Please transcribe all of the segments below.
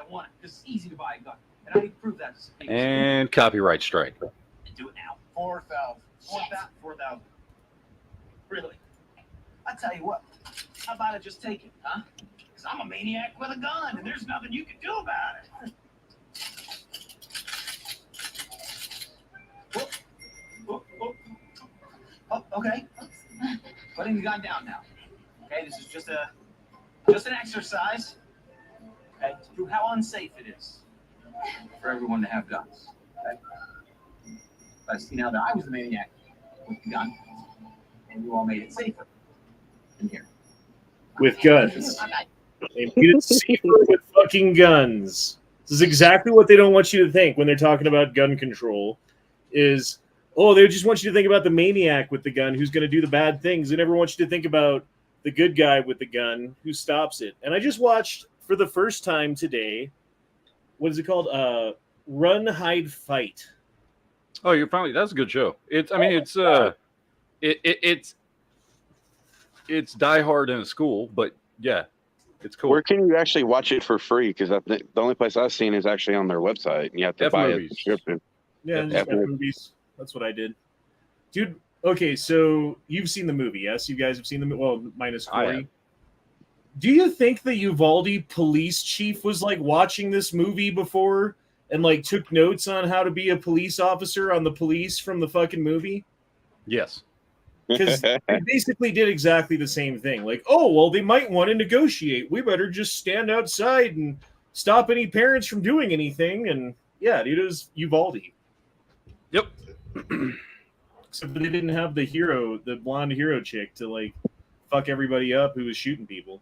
don't want it because it's easy to buy a gun. And I need to prove that to some people. And copyright strike. And do it now. 4,000. 4,000. Really? I tell you what. How about I just take it, huh? Because I'm a maniac with a gun, and there's nothing you can do about it. Oh, okay. Putting the gun down now. Okay, this is just an exercise. Okay, to prove how unsafe it is for everyone to have guns. Okay. But see now that I was the maniac with the gun, and you all made it safer in here. With guns. They made it safer with fucking guns. This is exactly what they don't want you to think when they're talking about gun control. Is, oh, they just want you to think about the maniac with the gun who's going to do the bad things. They never want you to think about the good guy with the gun who stops it. And I just watched for the first time today, what is it called? Run, Hide, Fight. Oh, you're finally. That's a good show. It's Die Hard in a school, but yeah, it's cool. Where can you actually watch it for free? Because the only place I've seen is actually on their website, and you have to buy a subscription. Yeah, just movies. That's what I did, dude. Okay, so you've seen the movie, yes? You guys have seen the movie. Well, minus Corey. Do you think the Uvalde police chief was like watching this movie before and like took notes on how to be a police officer on the police from the fucking movie? Yes. Because they basically did exactly the same thing. Like, oh, well, they might want to negotiate. We better just stand outside and stop any parents from doing anything. And yeah, dude, it was Uvalde. Yep. Except they didn't have the hero, the blonde hero chick to like fuck everybody up who was shooting people.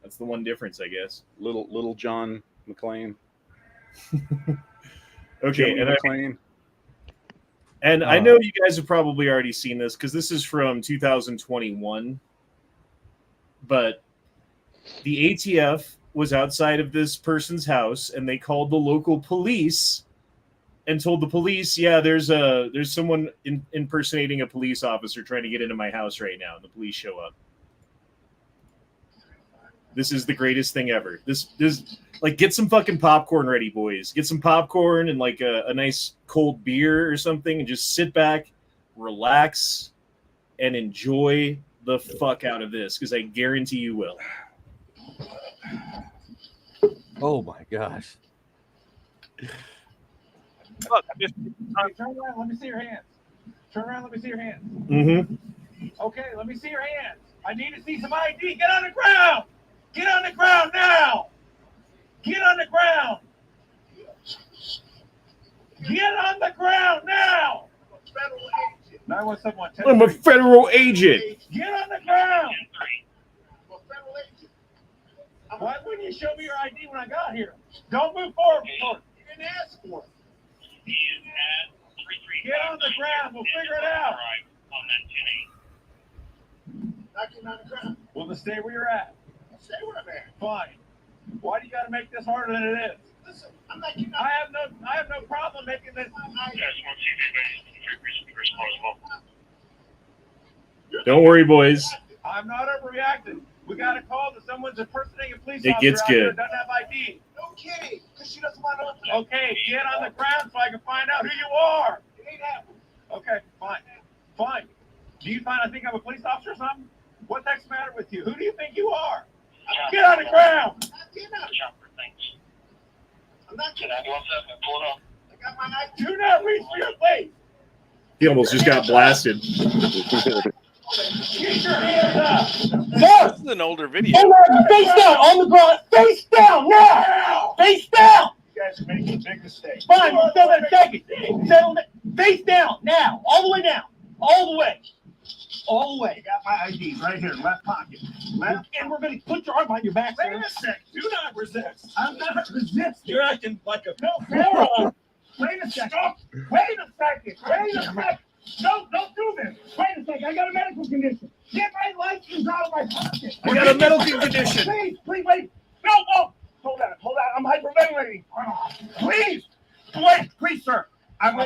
That's the one difference, I guess. Little John McClane. Okay, Joey McClane. And I know you guys have probably already seen this because this is from 2021. But the ATF was outside of this person's house, and they called the local police and told the police, yeah, there's someone impersonating a police officer trying to get into my house right now. And the police show up. This is the greatest thing ever. This like, get some fucking popcorn ready, boys. Get some popcorn and like a nice cold beer or something, and just sit back, relax, and enjoy the fuck out of this, because I guarantee you will. Oh my gosh. Look, turn around. Let me see your hands. Turn around. Let me see your hands. Mm-hmm. Okay, let me see your hands. I need to see some ID. Get on the ground. Get on the ground now. Get on the ground. Get on the ground now. Federal agent. 917. I'm a federal agent. Get on the ground. I'm a federal agent. Why wouldn't you show me your ID when I got here? Don't move forward. You didn't ask for it. Get on the ground. We'll figure it out. Not getting on the ground. Well, then stay where you're at. Stay where I'm at. Fine. Why do you got to make this harder than it is? Listen, I'm not getting I have no problem making this. Don't worry, boys. I'm not overreacting. We got a call that someone's impersonating a police It officer gets out here good. that doesn't have ID. No kidding, because she doesn't want to. Okay, get on the ground so I can find out who you are. It ain't happening. Okay, fine. Do you find I think I'm a police officer or something? What the heck's the matter with you? Who do you think you are? Get on the ground. I'm not getting out. I'm not getting out. I got my ID. Do not reach for your face. He almost just got blasted. Get your hands up. This is an older video. Face down on the ground. Face down now. Face down. You guys are making a big mistake. Fine, we're still gonna take it. Settle it. Face down now. All the way down. All the way. All the I way. got my ID right here, left pocket. Left. And we're gonna put your arm behind your back. Wait sir. a sec. Do not resist. I'm not resisting. You're acting like a No, Wait a second. Wait a second. Wait a second. No, don't do this. Wait a second. I got a medical condition. Get my license out of my pocket. I got a medical condition. Please, wait. No, whoa. Hold on. I'm hyperventilating. Please, please, sir. I'm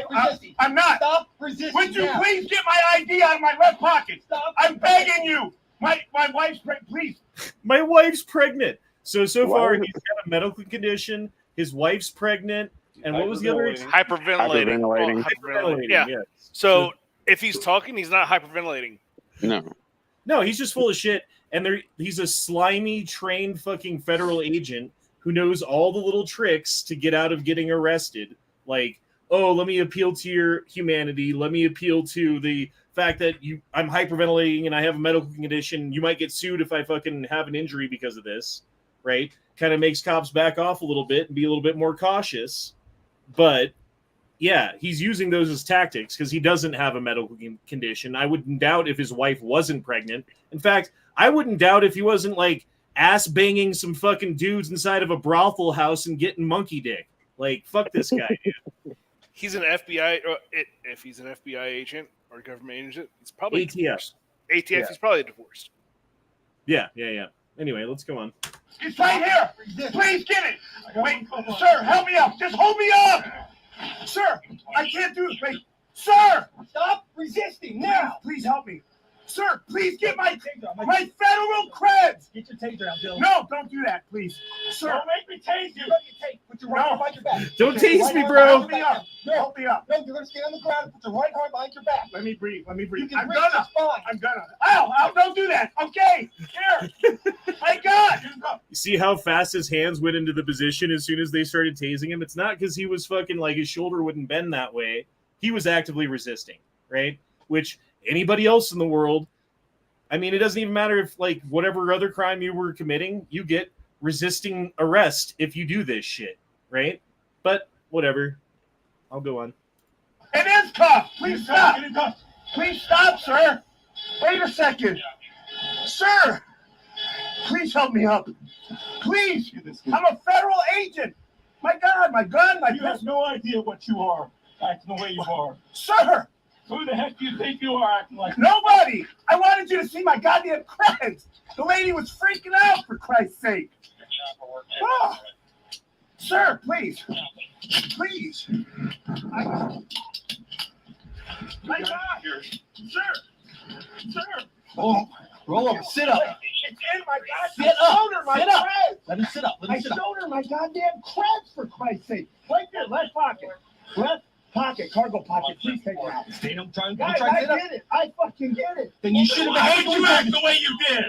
not. Stop resisting. Would you now. please get my ID out of my left pocket? Stop. I'm begging you. My wife's pregnant. Please. My wife's pregnant. So far, he's got a medical condition. His wife's pregnant. And what was the other? Hyperventilating. Hyperventilating. Hyperventilating. Yeah. Yes. So if he's talking, he's not hyperventilating. No. He's just full of shit. And he's a slimy, trained fucking federal agent who knows all the little tricks to get out of getting arrested. Like, oh, let me appeal to your humanity. Let me appeal to the fact that I'm hyperventilating and I have a medical condition. You might get sued if I fucking have an injury because of this, right? Kind of makes cops back off a little bit and be a little bit more cautious. But yeah, he's using those as tactics because he doesn't have a medical condition. I wouldn't doubt if his wife wasn't pregnant. In fact, I wouldn't doubt if he wasn't like ass banging some fucking dudes inside of a brothel house and getting monkey dick. Like, fuck this guy, dude. He's an FBI. If he's an FBI agent or government agent, it's probably ATF. Divorced. ATF. Yeah. He's probably divorced. Yeah. Anyway, let's go on. It's right here. Please get it. Wait, sir, help me up. Just hold me up. Sir, I can't do this. Wait, sir, stop resisting now. Please help me. Sir, please get my federal creds. Get your taser out, Bill. No, don't do that, please. Sir, don't make me tase you. Put your right arm behind your back. Don't tase me, bro. Help me up. Help me up. No, you're going to stay on the ground and put your right arm behind your back. Let me breathe. I'm gonna. Ow, don't do that. Okay, here. My God. You see how fast his hands went into the position as soon as they started tasing him? It's not because he was fucking like his shoulder wouldn't bend that way. He was actively resisting, right? Which anybody else in the world, I mean, it doesn't even matter if like whatever other crime you were committing, you get resisting arrest if you do this shit, right? But whatever. I'll go on. It is tough. Please stop. Please stop, sir. Wait a second. Sir, please help me up. Please. I'm a federal agent. My God, my gun, my... You have no idea what you are, acting the way you are. Sir! Who the heck do you think you are acting like? Nobody! I wanted you to see my goddamn creds. The lady was freaking out, for Christ's sake. Oh. Sir, please. Please. My God. Sir. Oh, roll over. Sit up. It's in my goddamn Sit up. shoulder, my Sit up. creds. Let him sit up. I showed her my goddamn creds, for Christ's sake. Right there, left pocket. Left pocket, cargo pocket. Please take it out. Stay up. Try Guys, to I get up. get it. I fucking get it. Then you should have behaved you act the way you did.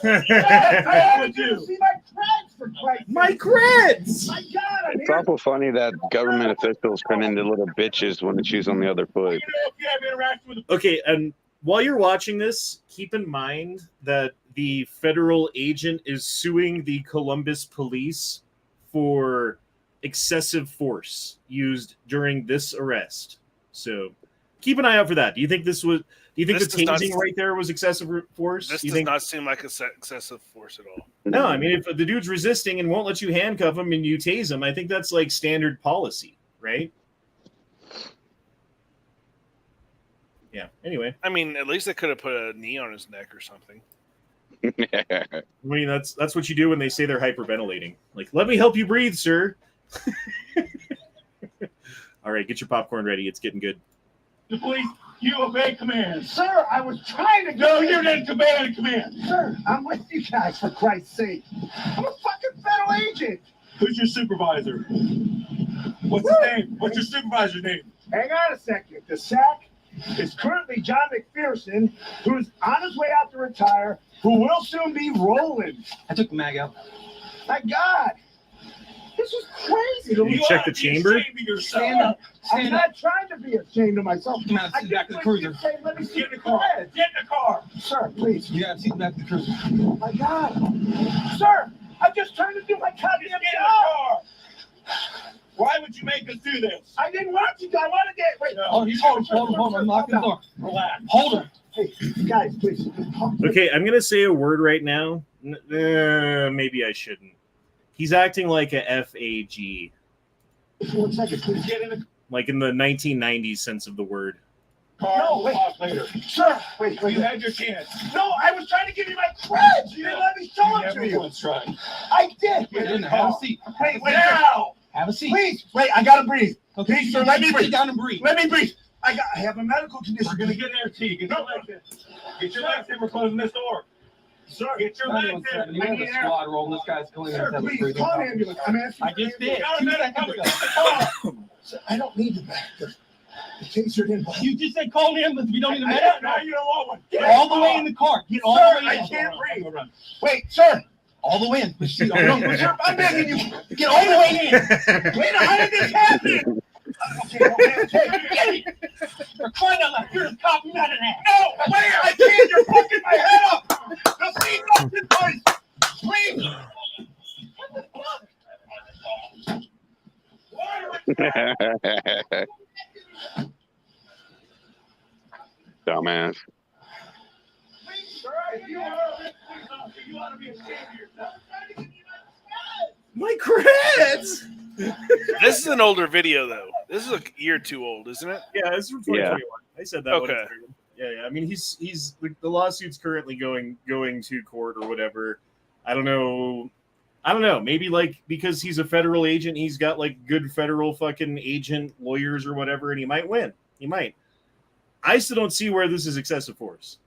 Yes, I wanted you to see my creds, for Christ's sake. My creds! My God, I'm It's here. awful funny that government officials turn into little bitches when the shoe's on the other foot. You know, if you have interaction with the Okay, and while you're watching this, keep in mind that the federal agent is suing the Columbus police for excessive force used during this arrest. So keep an eye out for that. Do you think the tasing right there was excessive force? This you does think? not seem like excessive force at all. No, I mean, if the dude's resisting and won't let you handcuff him and you tase him, I think that's like standard policy, right? Yeah. Anyway, I mean, at least they could have put a knee on his neck or something. I mean that's what you do when they say they're hyperventilating. Like, let me help you breathe, sir. All right, get your popcorn ready. It's getting good. The police, you obey commands. Sir, I was trying to go. No, you didn't command command. Sir, I'm with you guys, for Christ's sake. I'm a fucking federal agent. Who's your supervisor? What's his name? What's your supervisor's name? Hang on a second. The SAC is currently John McPherson, who's on his way out to retire, who will soon be rolling. I took the mag out. My God. This is crazy. Can you check the chamber? Stand up. I'm not trying to be ashamed of myself. Come out, sit back in the cruiser. Let me see the car. Get in the car. Sir, please. You gotta sit back in the cruiser. Oh, my God. Sir, I'm just trying to do my goddamn job. Why would you make us do this? I didn't want you to. I want to get... Wait. Oh, he's hold him. I'm locking the door. Relax. Hold him. Hey, guys, please. Okay, I'm gonna say a word right now. Maybe I shouldn't. He's acting like a FAG. 1 second, please get in the Like in the 1990s sense of the word. car. No, wait. Later. Sir, wait. You had your chance. No, I was trying to give you my creds. You didn't let me show it to you. I did. Get in there. Have a seat. Wait now. Have a seat. Please, wait. I gotta breathe. Okay, Please, sir, let me sit breathe. down and breathe. Let me breathe. I have a medical condition. We're gonna get there, T. Get your legs in. Get your legs in. We're closing this door. Sir, get your legs in. You have a squad roll. This guy's clean. Sir, please, call an ambulance. I'm asking. I just did. Sir, I don't need the back. The taser didn't. You just said call an ambulance. We don't need a I medic. now you don't want one. Get all the way in the car. Get all Sir, the way in. I can't breathe. Wait, sir. All the way in. Sir, I'm begging you. Get all the way in. Wait, how did this happen? Okay. You're crying out loud. You're a cop. You're not an ass. No, wait, I can't. You're fucking my head up. The seat up in place. Please. Dumbass. You ought to be ashamed of yourself. My creds! This is an older video, though. This is a year or two old, isn't it? Yeah, this is from 2021. I said that. Okay. Yeah. I mean, he's the lawsuit's currently going to court or whatever. I don't know. Maybe like because he's a federal agent, he's got like good federal fucking agent lawyers or whatever, and he might win. He might. I still don't see where this is excessive force.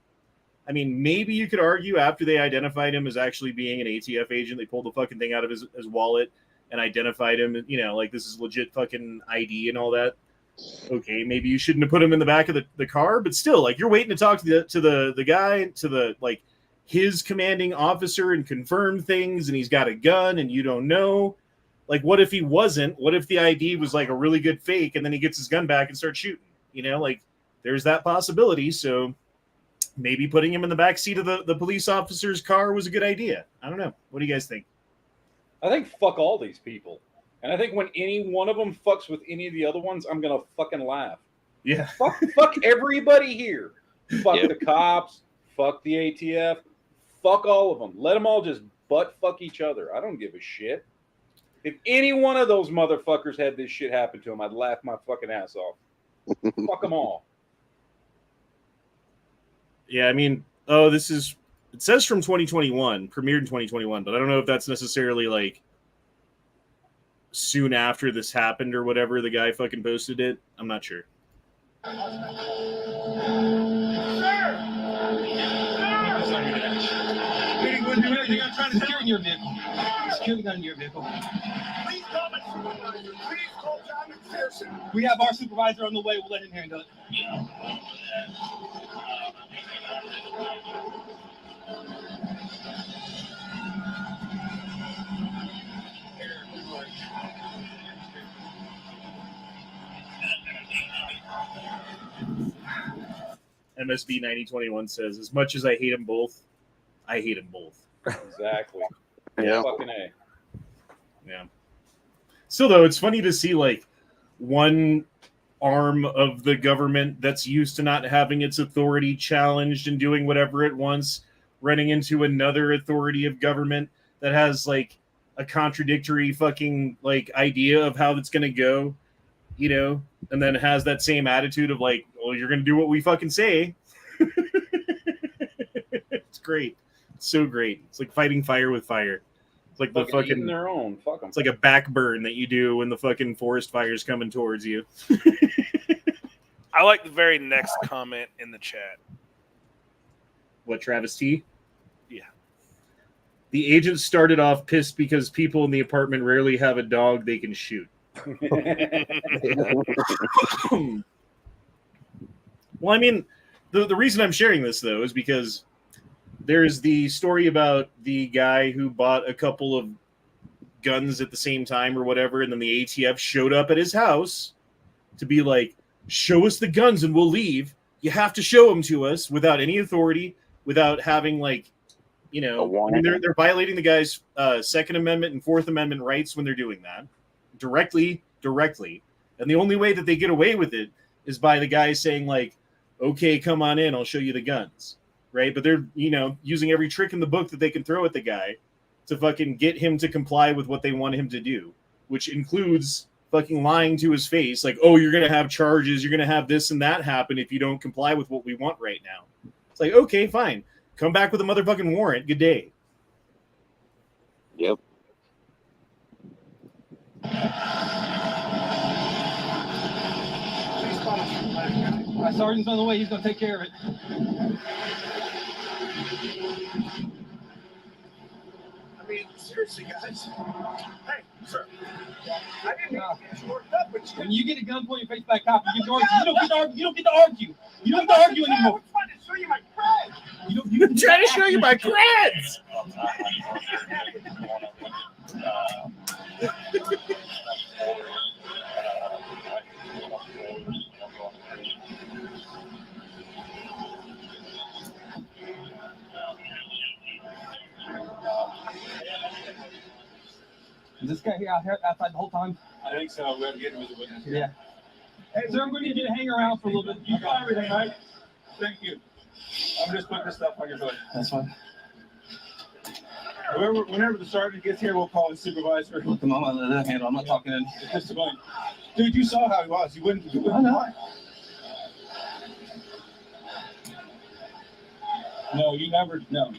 I mean, maybe you could argue after they identified him as actually being an ATF agent, they pulled the fucking thing out of his wallet and identified him, like this is legit fucking ID and all that. Okay, maybe you shouldn't have put him in the back of the car, but still, like you're waiting to talk to the guy, to the like his commanding officer and confirm things, and he's got a gun and you don't know. Like, what if he wasn't? What if the ID was like a really good fake and then he gets his gun back and starts shooting? Like there's that possibility. So maybe putting him in the back seat of the police officer's car was a good idea. I don't know. What do you guys think? I think fuck all these people. And I think when any one of them fucks with any of the other ones, I'm going to fucking laugh. Yeah. Fuck everybody here. Fuck the cops. Fuck the ATF. Fuck all of them. Let them all just butt fuck each other. I don't give a shit. If any one of those motherfuckers had this shit happen to them, I'd laugh my fucking ass off. Fuck them all. Yeah, I mean, it says from 2021, premiered in 2021, but I don't know if that's necessarily like soon after this happened or whatever. The guy fucking posted it. I'm not sure. I'm trying to secure in your vehicle. Secure the gun in your vehicle. Please call my supervisor. Please call John McPherson. We have our supervisor on the way. We'll let him handle it. MSB 9021 says, as much as I hate them both, I hate them both. Exactly. Yeah. Fucking A. Yeah. Still, though, it's funny to see like one arm of the government that's used to not having its authority challenged and doing whatever it wants, running into another authority of government that has like a contradictory fucking like idea of how it's going to go, and then has that same attitude of like, well, you're going to do what we fucking say. It's great. It's so great. It's like fighting fire with fire. It's like the fucking eating their own. Fuck them. It's like a back burn that you do when the fucking forest fire's coming towards you. I like the very next comment in the chat. What, Travis T? Yeah. The agent started off pissed because people in the apartment rarely have a dog they can shoot. Well, I mean, the reason I'm sharing this, though, is because there's the story about the guy who bought a couple of guns at the same time or whatever, and then the ATF showed up at his house to be like, show us the guns and we'll leave. You have to show them to us without any authority, without having like, I mean, they're violating the guy's Second Amendment and Fourth Amendment rights when they're doing that directly. And the only way that they get away with it is by the guy saying like, okay, come on in, I'll show you the guns. Right. But they're, using every trick in the book that they can throw at the guy to fucking get him to comply with what they want him to do, which includes fucking lying to his face. Like, oh, you're going to have charges. You're going to have this and that happen if you don't comply with what we want right now. It's like, okay, fine. Come back with a motherfucking warrant. Good day. Yep. My sergeant's on the way. He's going to take care of it. seriously, guys. Hey, sir. I didn't mean to get you worked up, but When you get a gun pointed in your face by a cop, you don't get to argue. You don't get to argue. You don't get to argue anymore. I'm trying to show you my cred. I'm trying to show you my creds. Is this guy here out here outside the whole time? I think so. We have to get him as a witness. Yeah. Hey, sir, I'm going to need you to hang around for a little bit. You got everything, right? Thank you. I'm just putting this stuff on your hood. That's fine. Whenever the sergeant gets here, we'll call his supervisor. Look, the mom on the handle. I'm not talking in. It's just a bunch. Dude, you saw how he was. You wouldn't. I know. No, you never. No.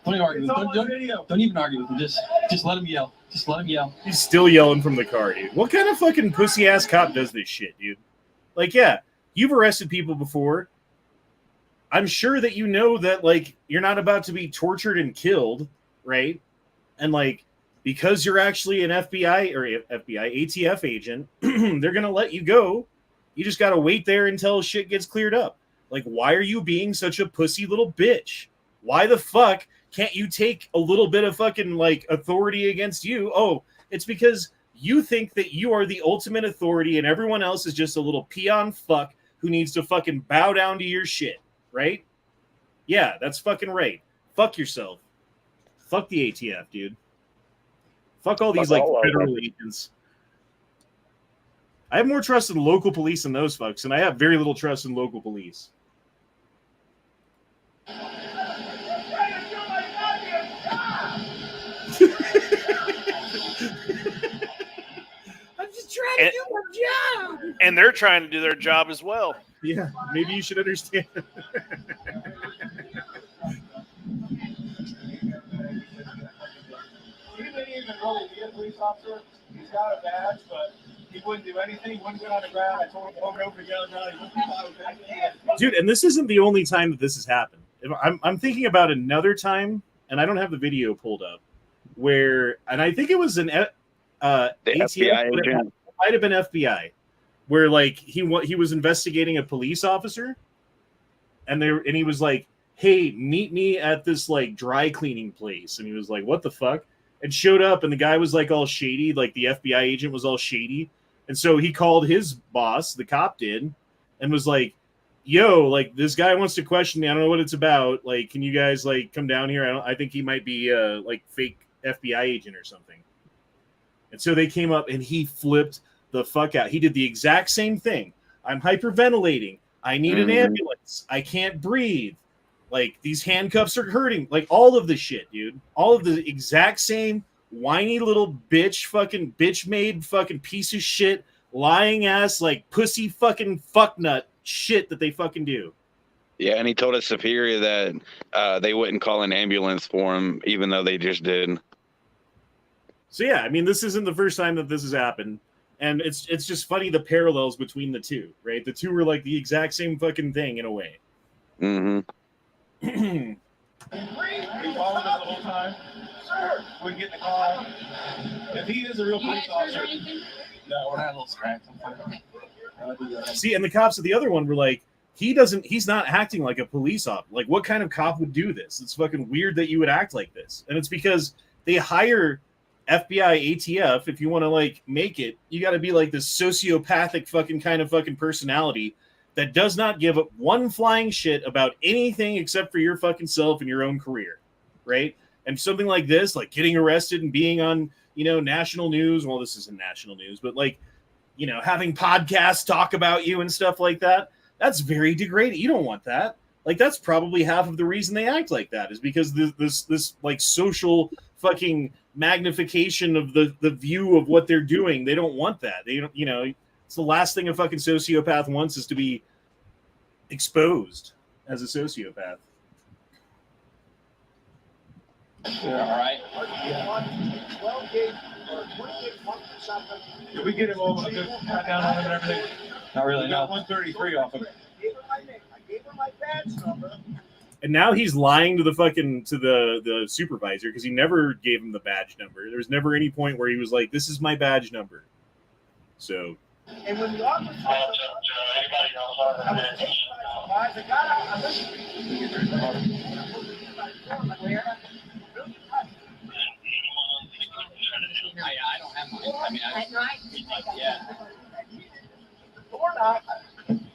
Don't even argue It's with all him. on Don't, video. don't even argue with him. Just let him yell. Just let him yell. He's still yelling from the car, dude. What kind of fucking pussy ass cop does this shit, dude? Like, yeah, you've arrested people before. I'm sure that you know that, like, you're not about to be tortured and killed, right? And, like, because you're actually an ATF agent, they're going to let you go. You just got to wait there until shit gets cleared up. Like, why are you being such a pussy little bitch? Why the fuck can't you take a little bit of fucking, like, authority against you? Oh, it's because you think that you are the ultimate authority and everyone else is just a little peon fuck who needs to fucking bow down to your shit, right? Yeah, that's fucking right. Fuck yourself. Fuck the ATF, dude. Fuck all these, like, federal agents. I have more trust in local police than those fucks, and I have very little trust in local police. I'm just trying to do my job. And they're trying to do their job as well. Yeah, maybe you should understand. He didn't even really be a police officer. He's got a badge, but he wouldn't do anything. He wouldn't get on the ground. I told him over and over again. He wouldn't comply with anything. Dude, and this isn't the only time that this has happened. I'm thinking about another time, and I don't have the video pulled up, where, and I think it was an The ATF, FBI agent. it might have been FBI, where, like, he was investigating a police officer, and he was like, hey, meet me at this, like, dry cleaning place. And he was like, what the fuck? And showed up, and the guy was, like, all shady. Like, the FBI agent was all shady. And so he called his boss, the cop did, and was like, yo, like, this guy wants to question me. I don't know what it's about. Like, can you guys, like, come down here? I think he might be like, fake FBI agent or something. And so they came up, and he flipped the fuck out. He did the exact same thing. I'm hyperventilating. I need an ambulance. I can't breathe. Like, these handcuffs are hurting. Like, all of the shit, dude. All of the exact same whiny little bitch, fucking bitch-made fucking piece of shit, lying ass, like, pussy fucking fucknut shit that they fucking do. Yeah, and he told his superior that they wouldn't call an ambulance for him, even though they just did. So, yeah, I mean, this isn't the first time that this has happened. And it's just funny, the parallels between the two, right? The two were, like, the exact same fucking thing in a way. Mm-hmm. He followed us the whole time. Sir, we get in the car. If he is a real police officer, no, we're not a little scratch. See, and the cops of the other one were like, he's not acting like a police officer. Like, what kind of cop would do this? It's fucking weird that you would act like this. And it's because they hire FBI ATF. If you want to, like, make it, you got to be like this sociopathic fucking kind of fucking personality that does not give up one flying shit about anything except for your fucking self and your own career, right? And something like this, like getting arrested and being on, you know, national news. Well, this isn't national news, but, like, you know, having podcasts talk about you and stuff like that. That's very degrading. You don't want that. Like, that's probably half of the reason they act like that is because this like social fucking magnification of the view of what they're doing. They don't want that. They don't, you know, it's the last thing a fucking sociopath wants is to be exposed as a sociopath. Yeah, all right. Did we get him all a good pat down on him and everything? Not really, We got no. 133 off him. I gave her my badge number. And now he's lying to the the supervisor because he never gave him the badge number. There was never any point where he was like, "This is my badge number." So. And when the officer, I was taken by surprise. I got out. I listened. I don't have mine. I mean, yeah. Or not.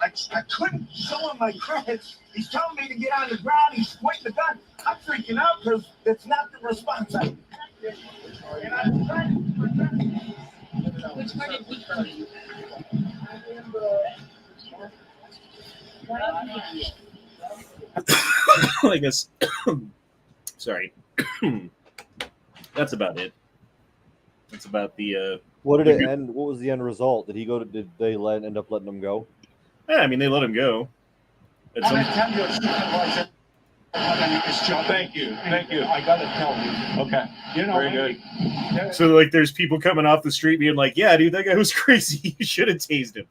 I couldn't show him my credits. He's telling me to get on the ground. He's pointing the gun. I'm freaking out because it's not the response I expected. And I'm trying to. Which part did he come in? I guess. Sorry. That's about it. That's about the. What did it end? What was the end result? Did he go to? Did they end up letting him go? Yeah, I mean they let him go. Thank you. I gotta tell you. Okay. You know, very good. So like, there's people coming off the street being like, "Yeah, dude, that guy was crazy. You should have tased him."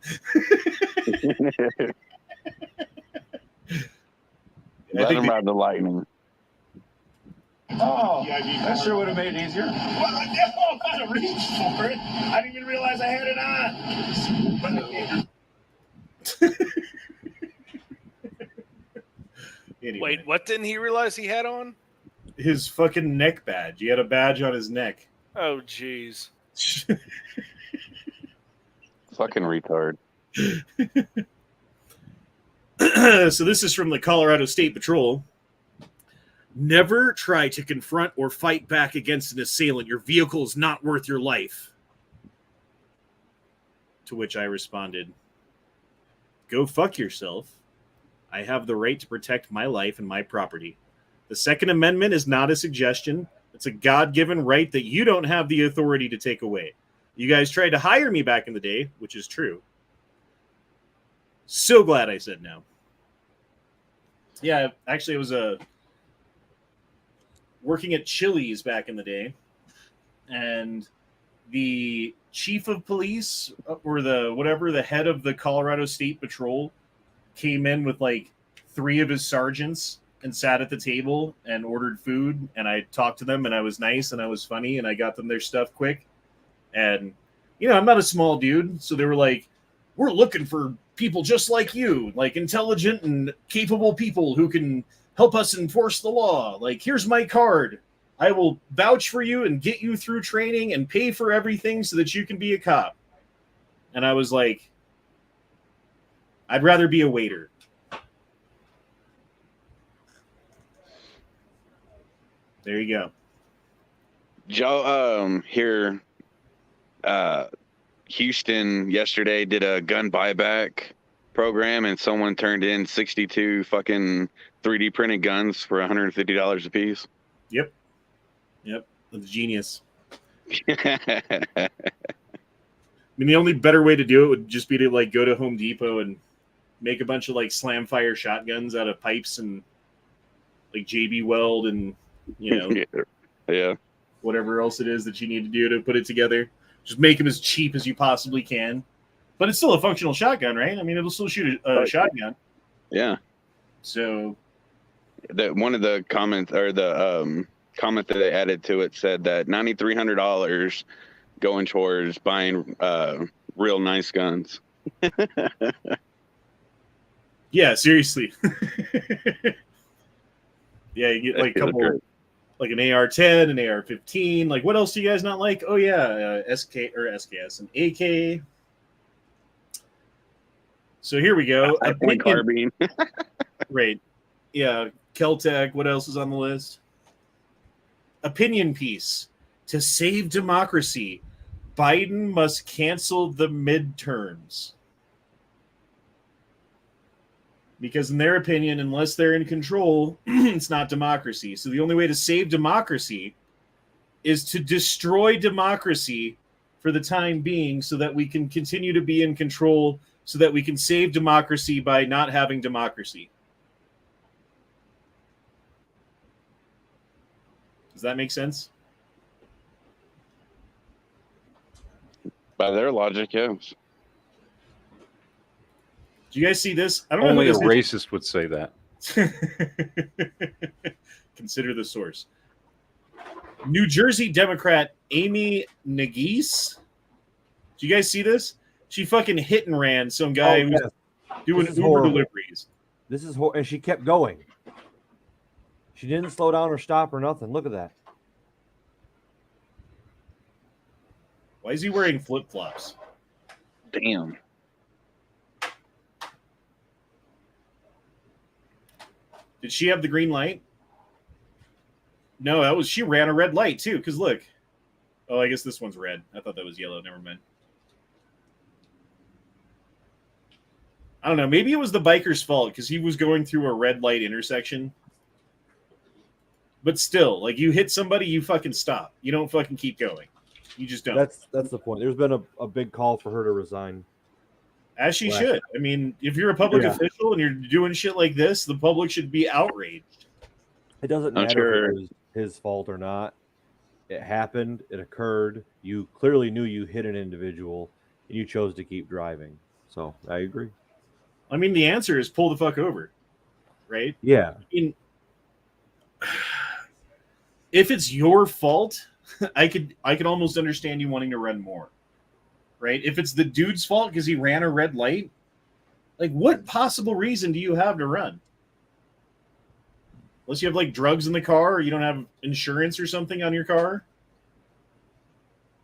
Let him ride the lightning. Oh, that sure would have made it easier. Well, I kind of reached for it. I didn't even realize I had it on. Anyway, Wait, what didn't he realize he had on? his fucking neck badge. He had a badge on his neck. Oh, jeez. Fucking retard. So this is from the Colorado State Patrol. Never try to confront or fight back against an assailant. Your vehicle is not worth your life. To which I responded, go fuck yourself. I have the right to protect my life and my property. The Second Amendment is not a suggestion. It's a God-given right that you don't have the authority to take away. You guys tried to hire me back in the day, which is true. So glad I said no. Yeah, actually, it was working at Chili's back in the day, and the chief of police or the head of the Colorado State Patrol came in with like 3 of his sergeants and sat at the table and ordered food, and I talked to them and I was nice and I was funny and I got them their stuff quick. And you know, I'm not a small dude, so they were like, we're looking for people just like you, like intelligent and capable people who can help us enforce the law. Like, here's my card. I will vouch for you and get you through training and pay for everything so that you can be a cop. And I was like, I'd rather be a waiter. There you go. Joe, here, Houston yesterday did a gun buyback program, and someone turned in 62 fucking 3D printed guns for $150 a piece. Yep. That's genius. I mean, the only better way to do it would just be to like go to Home Depot and make a bunch of like slam fire shotguns out of pipes and like JB Weld and, you know, yeah, whatever else it is that you need to do to put it together. Just make them as cheap as you possibly can. But it's still a functional shotgun, right? I mean, it'll still shoot a shotgun. Yeah. So that one of the comments or the comment that they added to it said that $9,300 going towards buying real nice guns. yeah, seriously. Yeah, you get like a couple, like an AR-10, an AR-15. Like, what else do you guys not like? Oh yeah, SKS, an AK. So here we go. Point carbine. Right. Yeah, Keltec. What else is on the list? Opinion piece. To save democracy, Biden must cancel the midterms. Because in their opinion, unless they're in control, it's not democracy. So the only way to save democracy is to destroy democracy for the time being so that we can continue to be in control, so that we can save democracy by not having democracy. Does that make sense? By their logic, yes. Do you guys see this? I don't Only know a who this is. racist would say that. Consider the source. New Jersey Democrat Amy Nagise. Do you guys see this? She fucking hit and ran some guy who was doing Uber horrible. deliveries. This is and she kept going. She didn't slow down or stop or nothing. Look at that. Why is he wearing flip-flops? Damn. Did she have the green light? No, she ran a red light too, because look. Oh, I guess this one's red. I thought that was yellow. Never mind. I don't know. Maybe it was the biker's fault because he was going through a red light intersection. But still, like, you hit somebody, you fucking stop. You don't fucking keep going. You just don't. That's the point. There's been a big call for her to resign. As she should. I mean, if you're a public official and you're doing shit like this, the public should be outraged. It doesn't matter if it was his fault or not. It happened. It occurred. You clearly knew you hit an individual, and you chose to keep driving. So I agree. I mean, the answer is pull the fuck over, right? Yeah. I mean, if it's your fault, I could almost understand you wanting to run more, right? If it's the dude's fault because he ran a red light, like, what possible reason do you have to run? Unless you have, like, drugs in the car or you don't have insurance or something on your car.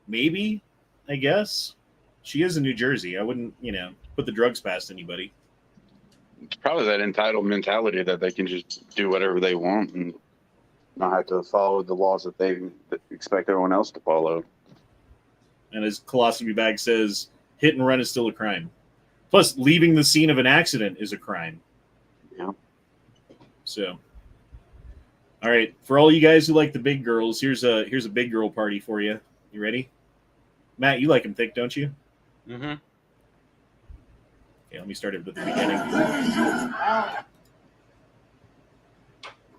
Maybe, I guess. She is in New Jersey. I wouldn't, put the drugs past anybody. It's probably that entitled mentality that they can just do whatever they want and not have to follow the laws that they expect everyone else to follow. And as Colostomy Bag says, hit and run is still a crime. Plus, leaving the scene of an accident is a crime. Yeah. So, all right, for all you guys who like the big girls, here's a big girl party for you. You ready? Matt, you like them thick, don't you? Mm-hmm. Okay, let me start it with the beginning.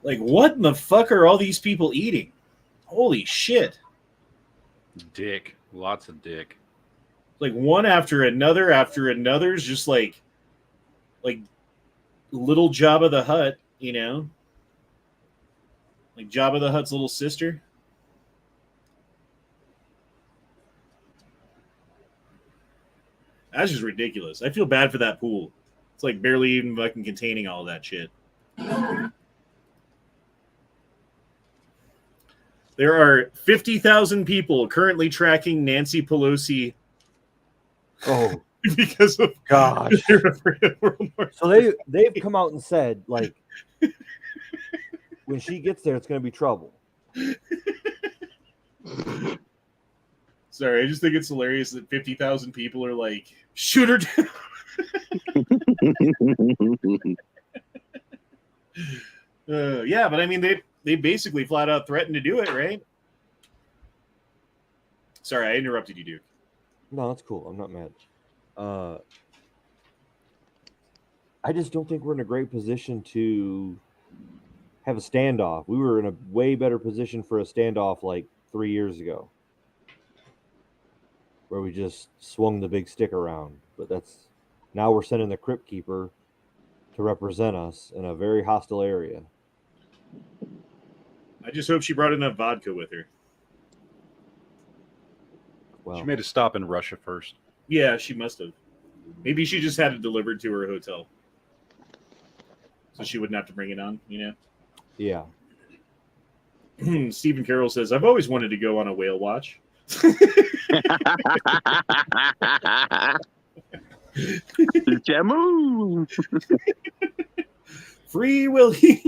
Like, what in the fuck are all these people eating? Holy shit. Dick. Lots of dick. Like, one after another is just like little Jabba the Hutt, Like Jabba the Hutt's little sister. That's just ridiculous. I feel bad for that pool. It's like barely even fucking containing all of that shit. There are 50,000 people currently tracking Nancy Pelosi. Oh, because of gosh. So they've come out and said, like, when she gets there, it's going to be trouble. Sorry, I just think it's hilarious that 50,000 people are like, shoot her down. Yeah, but I mean, they basically flat out threatened to do it, right? Sorry, I interrupted you, Duke. No, that's cool. I'm not mad. I just don't think we're in a great position to have a standoff. We were in a way better position for a standoff like 3 years ago, where we just swung the big stick around. But now we're sending the Crypt Keeper to represent us in a very hostile area. I just hope she brought enough vodka with her. Well, she made a stop in Russia first. Yeah, she must have. Maybe she just had it delivered to her hotel, so she wouldn't have to bring it on, Yeah. Stephen Carroll says, I've always wanted to go on a whale watch. Jamu. Free Willy.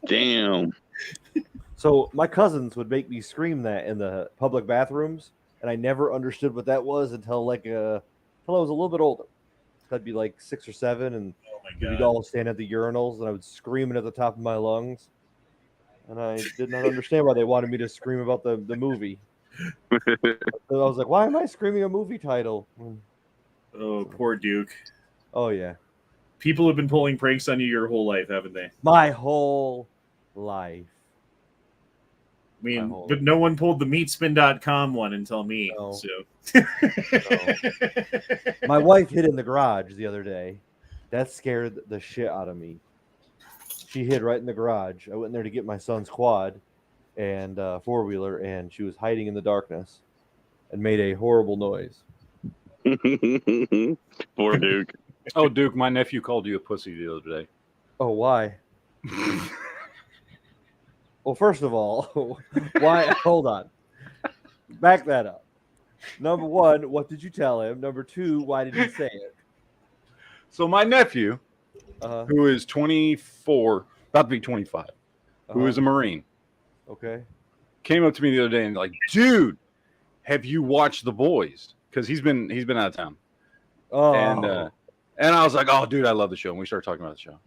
Damn. So my cousins would make me scream that in the public bathrooms, and I never understood what that was until I was a little bit older. I'd be like 6 or 7, and we'd all stand at the urinals, and I would scream it at the top of my lungs. And I did not understand why they wanted me to scream about the movie. So I was like, why am I screaming a movie title? Oh, poor Duke. Oh, yeah. People have been pulling pranks on you your whole life, haven't they? My whole life. I mean, but no one pulled the meatspin.com one until me. No. So No. My wife hid in the garage the other day. That scared the shit out of me. She hid right in the garage. I went in there to get my son's quad and four-wheeler, and she was hiding in the darkness and made a horrible noise. Poor Duke. Oh, Duke, my nephew called you a pussy the other day. Oh, why? Well, first of all, why? Hold on. Back that up. Number one, what did you tell him? Number two, why did he say it? So my nephew, Uh-huh. who is 24, about to be 25, who is a Marine, Okay. came up to me the other day and like, dude, have you watched The Boys? Because he's been out of town. Oh. And I was like, oh, dude, I love the show. And we started talking about the show.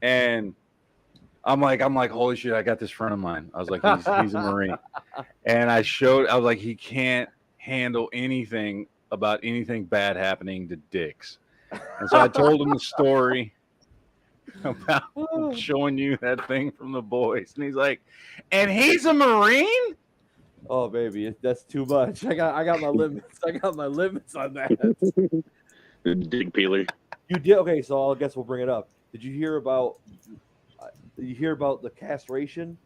And I'm like, holy shit, I got this friend of mine. I was like, he's a Marine. And I was like, he can't handle anything about anything bad happening to dicks. And so I told him the story about showing you that thing from The Boys. And he's like, and he's a Marine? Oh, baby, that's too much. I got my limits. I got my limits on that. Dick peeler. You did okay, so I guess we'll bring it up. Did you hear about the castration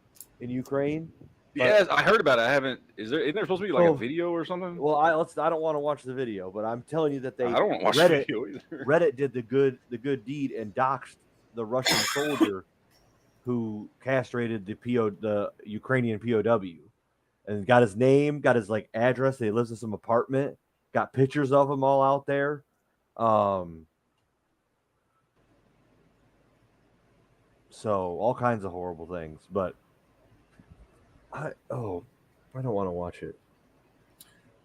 in Ukraine? Yes, I heard about it. I haven't. Isn't there supposed to be like a video or something? Well, I don't want to watch the video, but I'm telling you that I don't want to watch the video either. Reddit did the good deed and doxed the Russian soldier who castrated the Ukrainian POW, and got his name, got his like address. He lives in some apartment. Got pictures of him all out there. So all kinds of horrible things, but I don't want to watch it.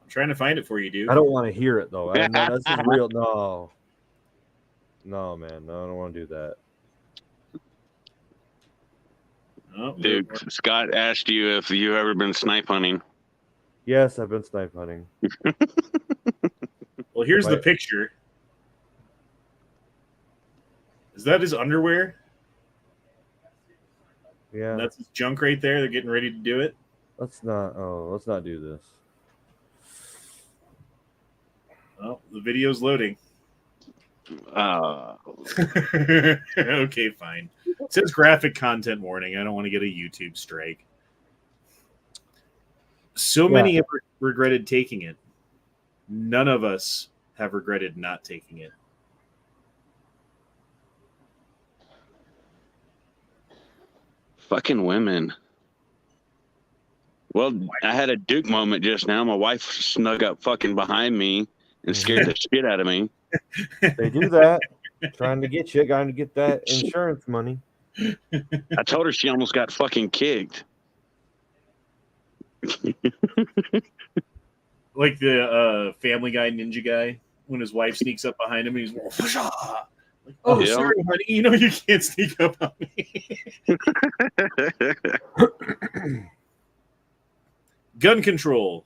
I'm trying to find it for you, dude. I don't want to hear it though. No, this is real. No, man, no, I don't want to do that. Oh, Dude, Scott asked you if you ever been snipe hunting. Yes, I've been snipe hunting. Well, here's the picture. Is that his underwear? Yeah. That's his junk right there. They're getting ready to do it. Let's not do this. Oh, the video's loading. Okay, fine. It says graphic content warning. I don't want to get a YouTube strike. So many have regretted taking it. None of us have regretted not taking it. Fucking women. Well, I had a Duke moment just now. My wife snuck up fucking behind me and scared the shit out of me. They do that. Trying to get you, trying to get that insurance money. I told her she almost got fucking kicked. Like the Family Guy ninja guy when his wife sneaks up behind him and he's like, oh, Yeah. sorry, honey. You know you can't sneak up on me. Gun control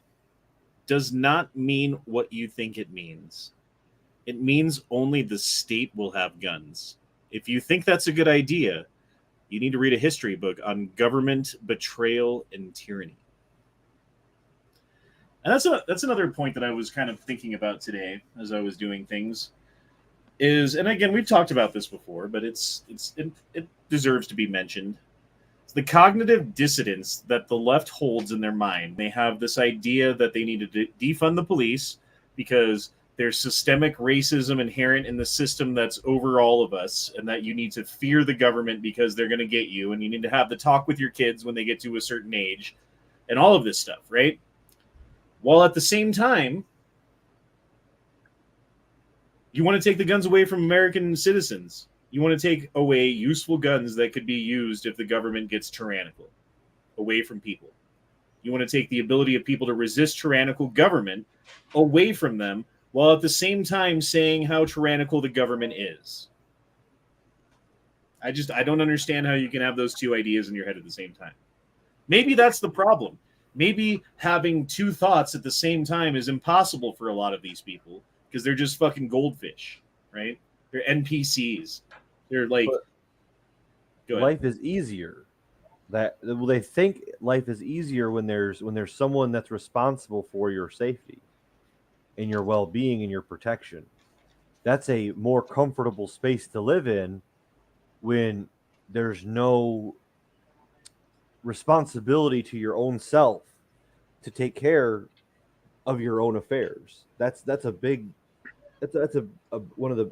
does not mean what you think it means. It means only the state will have guns. If you think that's a good idea, you need to read a history book on government betrayal and tyranny. And that's another point that I was kind of thinking about today as I was doing things. And again, we've talked about this before, but it deserves to be mentioned. It's the cognitive dissonance that the left holds in their mind. They have this idea that they need to defund the police because there's systemic racism inherent in the system that's over all of us, and that you need to fear the government because they're going to get you, and you need to have the talk with your kids when they get to a certain age, and all of this stuff, right? While at the same time, you want to take the guns away from American citizens. You want to take away useful guns that could be used if the government gets tyrannical away from people. You want to take the ability of people to resist tyrannical government away from them, while at the same time saying how tyrannical the government is. I don't understand how you can have those two ideas in your head at the same time. Maybe that's the problem. Maybe having two thoughts at the same time is impossible for a lot of these people because they're just fucking goldfish, right? They're NPCs. They're like, go ahead. Life is easier. They think life is easier when there's someone that's responsible for your safety and your well-being and your protection. that's a more comfortable space to live in when there's no responsibility to your own self to take care of your own affairs. That's a big that's a one of the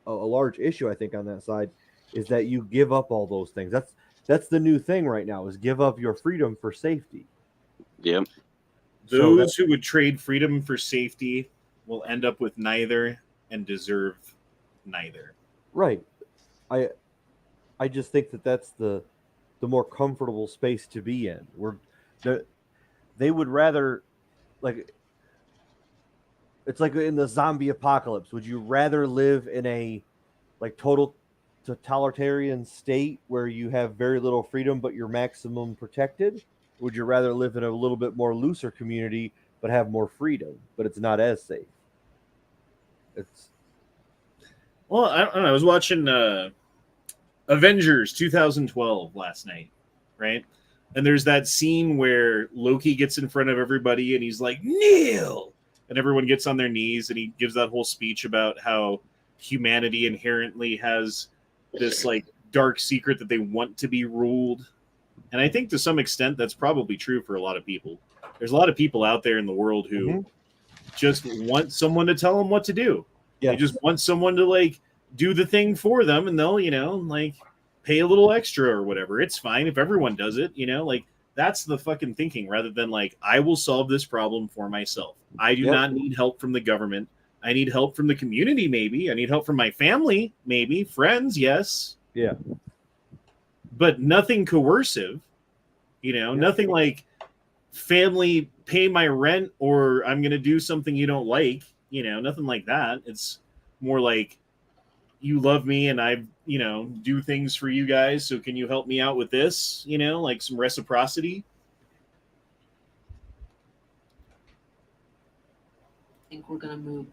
a large issue I think on that side is that you give up all those things. That's the new thing right now is give up your freedom for safety. Yep. Those who would trade freedom for safety will end up with neither and deserve neither. Right. I just think that that's the more comfortable space to be in. They would rather like it's like in the zombie apocalypse. Would you rather live in a like total totalitarian state where you have very little freedom but you're maximum protected? Would you rather live in a little bit more looser community but have more freedom, but it's not as safe? Well, I don't know. I was watching Avengers 2012 last night, right? And there's that scene where Loki gets in front of everybody and he's like, kneel! And everyone gets on their knees and he gives that whole speech about how humanity inherently has this like dark secret that they want to be ruled. And I think to some extent that's probably true for a lot of people. There's a lot of people out there in the world who just want someone to tell them what to do. Yeah. They just want someone to like do the thing for them and they'll, like pay a little extra or whatever. It's fine if everyone does it, like that's the fucking thinking rather than like, I will solve this problem for myself. I do not need help from the government. I need help from the community. Maybe I need help from my family, maybe friends. Yes. Yeah. But nothing coercive, nothing like family pay my rent or I'm going to do something you don't like, nothing like that. It's more like you love me and I, do things for you guys. So can you help me out with this? Like some reciprocity. I think we're going to move.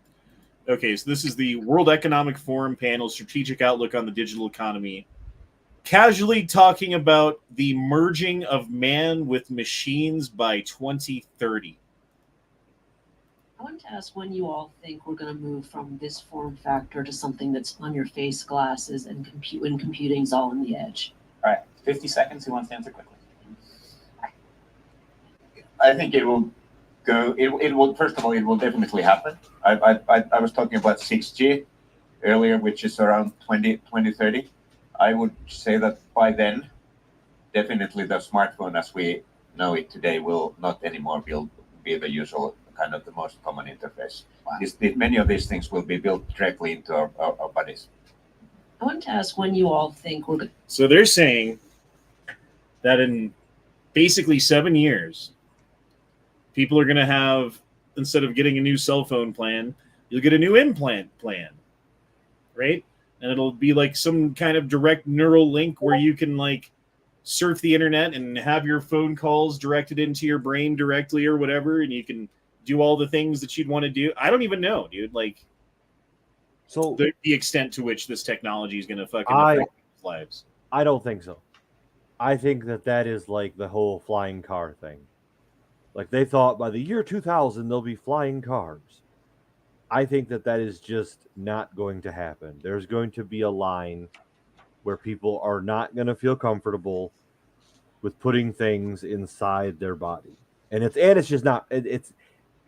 Okay, so this is the World Economic Forum panel, Strategic Outlook on the Digital Economy. Casually talking about the merging of man with machines by 2030. I wanted to ask when you all think we're going to move from this form factor to something that's on your face, glasses, and when computing's all on the edge. All right, 50 seconds. Who wants to answer quickly? I think it will go. It will. First of all, it will definitely happen. I was talking about 6G earlier, which is around 2030. I would say that by then, definitely the smartphone as we know it today will not anymore be the usual kind of the most common interface. Wow. Many of these things will be built directly into our bodies. I wanted to ask when you all think we're going. So they're saying that in basically 7 years, people are going to have, instead of getting a new cell phone plan, you'll get a new implant plan, right? And it'll be like some kind of direct neural link where you can like surf the internet and have your phone calls directed into your brain directly or whatever, and you can do all the things that you'd want to do. I don't even know, dude. Like, so the extent to which this technology is going to fucking affect people's lives. I don't think so. I think that is like the whole flying car thing. Like they thought by the year 2000 there'll be flying cars. I think that is just not going to happen. There's going to be a line where people are not going to feel comfortable with putting things inside their body. And it's just not, it's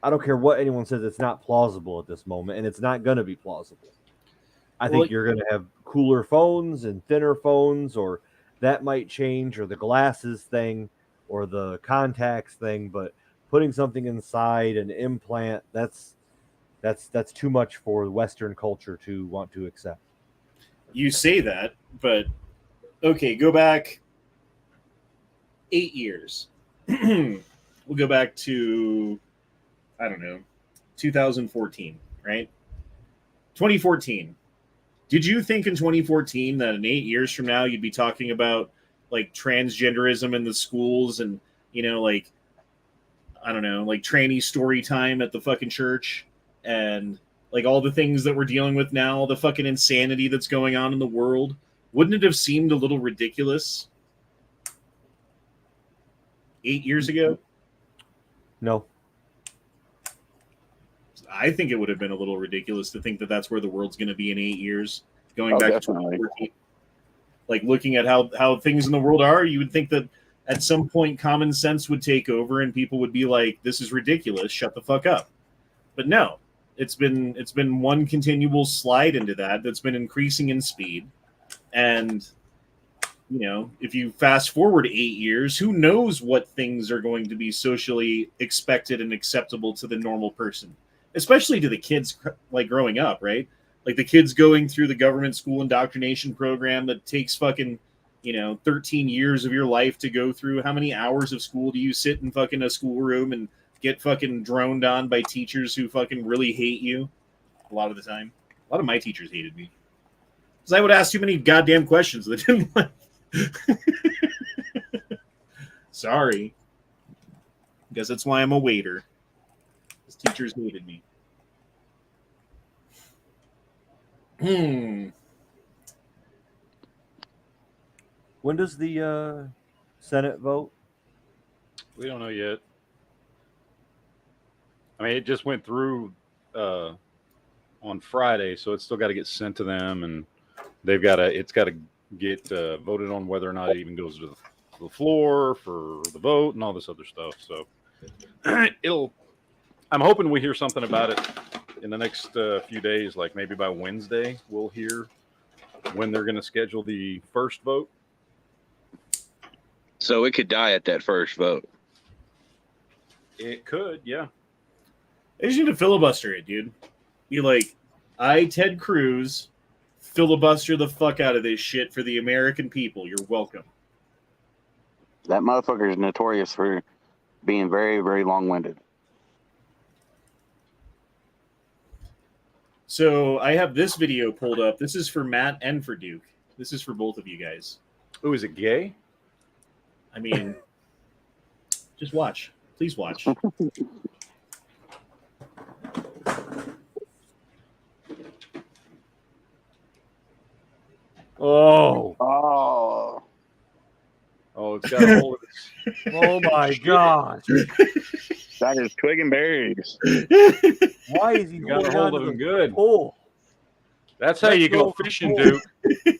I don't care what anyone says, it's not plausible at this moment, and it's not going to be plausible. I think you're going to have cooler phones and thinner phones, or that might change, or the glasses thing, or the contacts thing, but putting something inside an implant, that's too much for Western culture to want to accept. You say that, but okay, go back 8 years. We'll go back to, I don't know, 2014, right? 2014. Did you think in 2014 that in 8 years from now you'd be talking about like transgenderism in the schools and, like, I don't know, like tranny story time at the fucking church and like all the things that we're dealing with now, the fucking insanity that's going on in the world? Wouldn't it have seemed a little ridiculous 8 years ago? No. I think it would have been a little ridiculous to think that that's where the world's going to be in 8 years. Going back definitely. to 2014. Like looking at how things in the world are, you would think that at some point common sense would take over and people would be like, "This is ridiculous. Shut the fuck up." But no, it's been one continual slide into that that's been increasing in speed. And if you fast forward 8 years, who knows what things are going to be socially expected and acceptable to the normal person, especially to the kids like growing up, right? Like the kids going through the government school indoctrination program that takes fucking 13 years of your life to go through. How many hours of school do you sit in fucking a schoolroom and get fucking droned on by teachers who fucking really hate you? A lot of the time. A lot of my teachers hated me. Because I would ask too many goddamn questions that didn't like. Sorry. Guess that's why I'm a waiter. Because teachers hated me. When does the Senate vote? We don't know yet. I mean, it just went through on Friday, so it's still got to get sent to them, and it's got to get voted on whether or not it even goes to the floor for the vote and all this other stuff. So I'm hoping we hear something about it in the next few days, like maybe by Wednesday we'll hear when they're going to schedule the first vote. So it could die at that first vote. It could, yeah. They just need to filibuster it, dude. Be like, Ted Cruz, filibuster the fuck out of this shit for the American people. You're welcome. That motherfucker is notorious for being very, very long-winded. So I have this video pulled up. This is for Matt and for Duke. This is for both of you guys. Oh, is it gay? I mean, just watch. Please watch. Oh, it's got a hold of it. oh my gosh! That is twig and berries. Why is he Got a holding hold on of to him the good. pole? That's how you go fishing, Duke.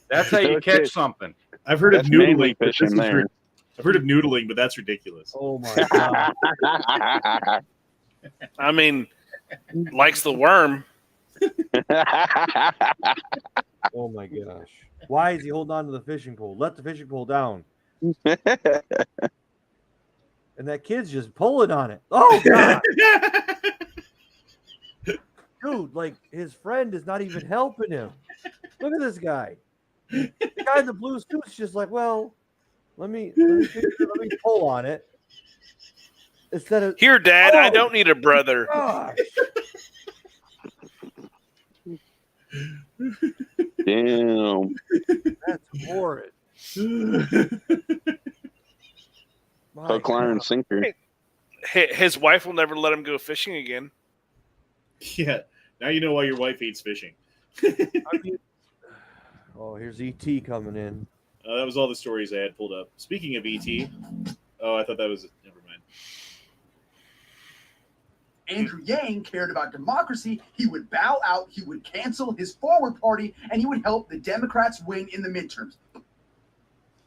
That's how you catch something. I've heard of That's mainly noodling. But fishing there. I've heard of noodling, but that's ridiculous. Oh my god! I mean, likes the worm. Oh my gosh! Why is he holding on to the fishing pole? Let the fishing pole down. And that kid's just pulling on it. Oh god! Dude, like his friend is not even helping him. Look at this guy. The guy in the blue suit's just like, well, let me pull on it instead of Here, Dad, I don't need a brother. gosh. Damn. That's horrid. My Hook, line, and God. sinker. His wife will never let him go fishing again. Yeah. Now you know why your wife hates fishing. I mean, oh, here's ET coming in. That was all the stories I had pulled up. Speaking of ET, I thought that was never mind. Andrew Yang cared about democracy. He would bow out, he would cancel his forward party, and he would help the Democrats win in the midterms.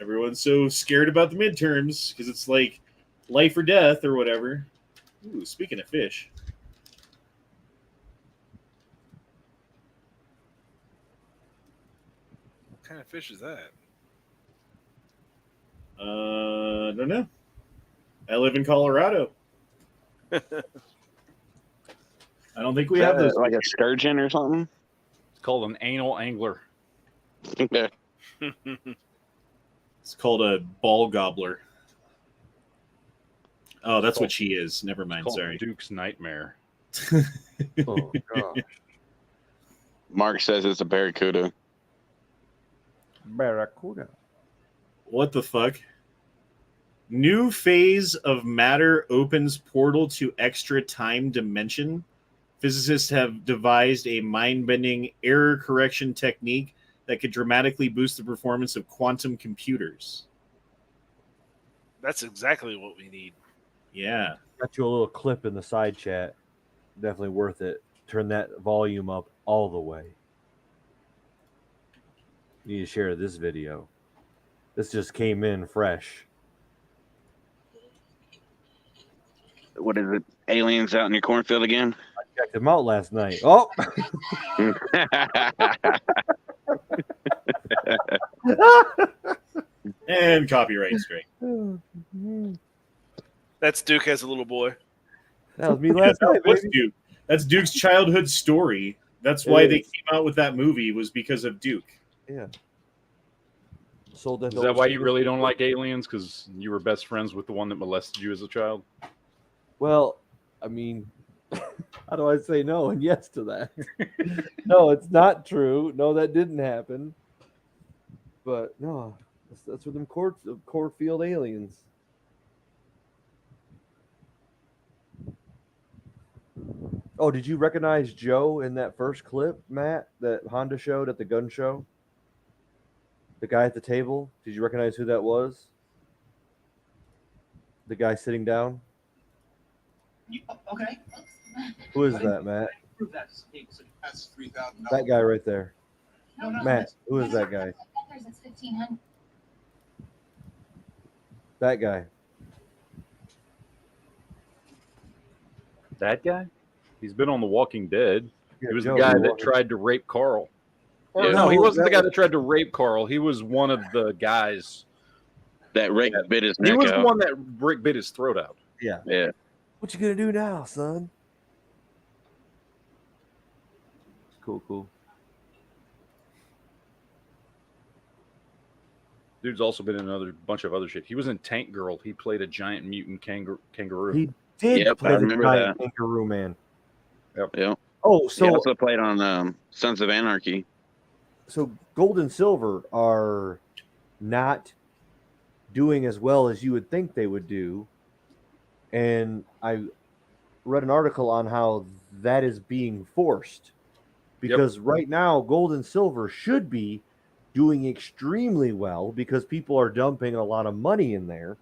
Everyone's so scared about the midterms because it's like life or death or whatever. Ooh, speaking of fish. What kind of fish is that? I don't know. I live in Colorado. I don't think we have those. Like a sturgeon or something? It's called an anal angler. It's called a ball gobbler. Oh, that's what she is. Never mind. It's called Sorry. Duke's nightmare. Oh gosh. Mark says it's a barracuda. Barracuda. What the fuck? New phase of matter opens portal to extra time dimension. Physicists have devised a mind-bending error correction technique that could dramatically boost the performance of quantum computers. That's exactly what we need. Yeah. Got you a little clip in the side chat. Definitely worth it. turn that volume up all the way. You need to share this video. This just came in fresh. What is it? Aliens out in your cornfield again? I checked them out last night. Oh! And copyright strike. That's Duke as a little boy. That was me last night, What's baby. Duke? That's Duke's childhood story. That's why they came out with that movie, was because of Duke. Yeah. Sold that. Is that why you really don't like aliens? Because you were best friends with the one that molested you as a child? Well, I mean, how do I say no and yes to that? No, it's not true. No, that didn't happen. But no, that's what them cornfield aliens. Oh, did you recognize Joe in that first clip, Matt, that Honda showed at the gun show? The guy at the table? Did you recognize who that was? The guy sitting down? Okay. Who is that, Matt? Prove that. That's $3,000. That guy right there. No, Matt, who is that guy? It's 1,500. That guy. That guy? He's been on The Walking Dead. Yeah, He was Joe, the guy the that Walking- tried to rape Carl. Or, Yeah. no, he No, wasn't the that guy was- that tried to rape Carl. He was one of the guys. That Rick bit his He neck was the out. one that Rick bit his throat out. Yeah. Yeah. What you gonna do now, son? Cool. Dude's also been in another bunch of other shit. He was in Tank Girl. He played a giant mutant kangaroo. He did Yep, play I the remember giant that. kangaroo man. Yeah. Oh, He so also played on Sons of Anarchy. so gold and silver are not doing as well as you would think they would do. And I read an article on how that is being forced. Because right now, gold and silver should be doing extremely well because people are dumping a lot of money in there.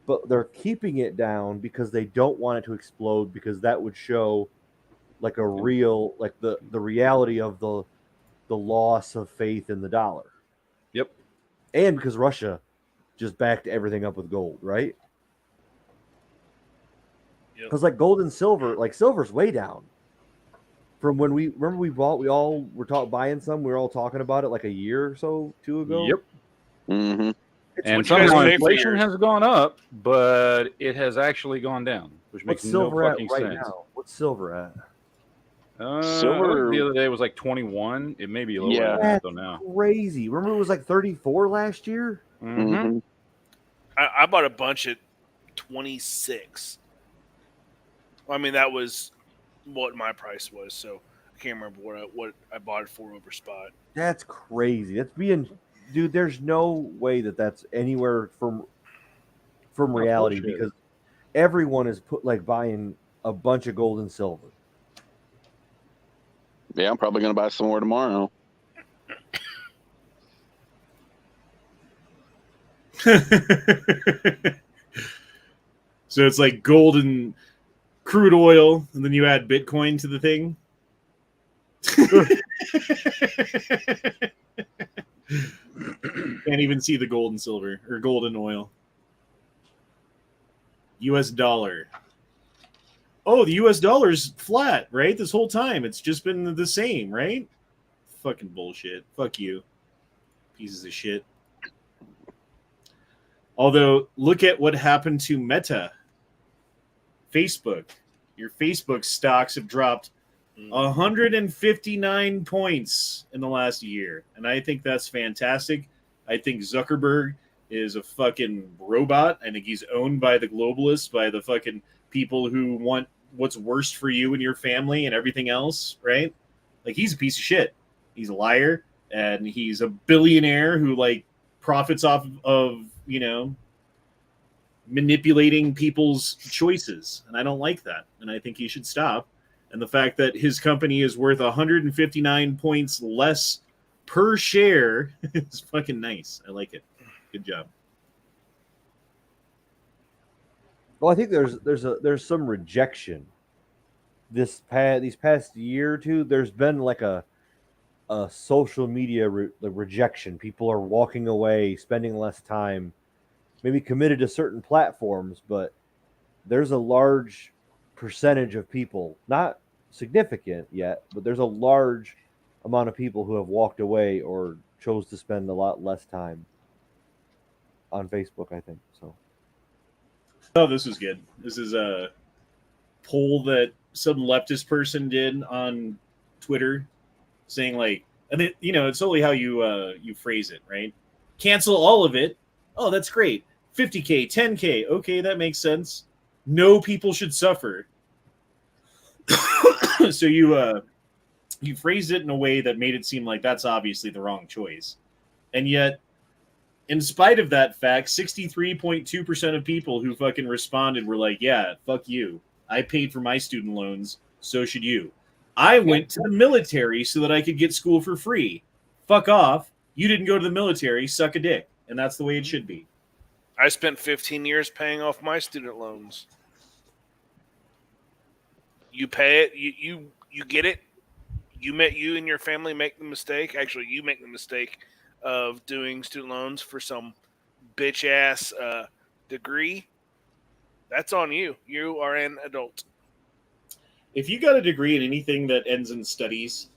But they're keeping it down because they don't want it to explode, because that would show like a real, like the reality of the loss of faith in the dollar. Yep. And because Russia just backed everything up with gold, right? Because like gold and silver, like silver's way down from when we all were buying some. We were all talking about it like a year or so, 2 ago. Yep. Mm-hmm. And what you guys somehow pay for inflation yours. has gone up, but it has actually gone down, which What's makes no silver at fucking right sense. now? What's silver at? Silver- the other day was like 21. It may be a little Yeah. lower than that though now. Crazy. Remember it was like 34 last year? Mm-hmm. Mm-hmm. I bought a bunch at 26. Well, I mean, that was what my price was, so I can't remember what I bought it for over spot. That's crazy. That's being, dude. There's no way that that's anywhere from reality, bullshit. because everyone is buying a bunch of gold and silver. Yeah, I'm probably gonna buy some more tomorrow. So it's like gold and crude oil, and then you add Bitcoin to the thing. Can't even see the gold and silver, or gold and oil. US dollar. Oh, the US dollar's flat, right? This whole time. It's just been the same, right? Fucking bullshit. Fuck you. Pieces of shit. Although, look at what happened to Meta. Facebook. Your Facebook stocks have dropped 159 points in the last year. And I think that's fantastic. I think Zuckerberg is a fucking robot. I think he's owned by the globalists, by the fucking people who want what's worst for you and your family and everything else, right? Like, he's a piece of shit. He's a liar, and he's a billionaire who, like, profits off of, you know, manipulating people's choices. And I don't like that. And I think he should stop. And the fact that his company is worth 159 points less per share is fucking nice. I like it. Good job. Well, I think there's some rejection these past year or two, there's been like a social media rejection. People are walking away, spending less time, maybe committed to certain platforms, but there's a large percentage of people, not significant yet, but there's a large amount of people who have walked away or chose to spend a lot less time on Facebook, I think. So Oh, this was good. This is a poll that some leftist person did on Twitter, saying like, and it, it's only how you phrase it, right? Cancel all of it. Oh, that's great. 50K, 10K. Okay, that makes sense. No people should suffer. So you phrased it in a way that made it seem like that's obviously the wrong choice. And yet, in spite of that fact, 63.2% of people who fucking responded were like, yeah, fuck you. I paid for my student loans, so should you. I went to the military so that I could get school for free. Fuck off. You didn't go to the military, suck a dick. And that's the way it should be. I spent 15 years paying off my student loans. You pay it, you get it. You and your family make the mistake. Actually, you make the mistake of doing student loans for some bitch ass degree. That's on you. You are an adult. If you got a degree in anything that ends in studies,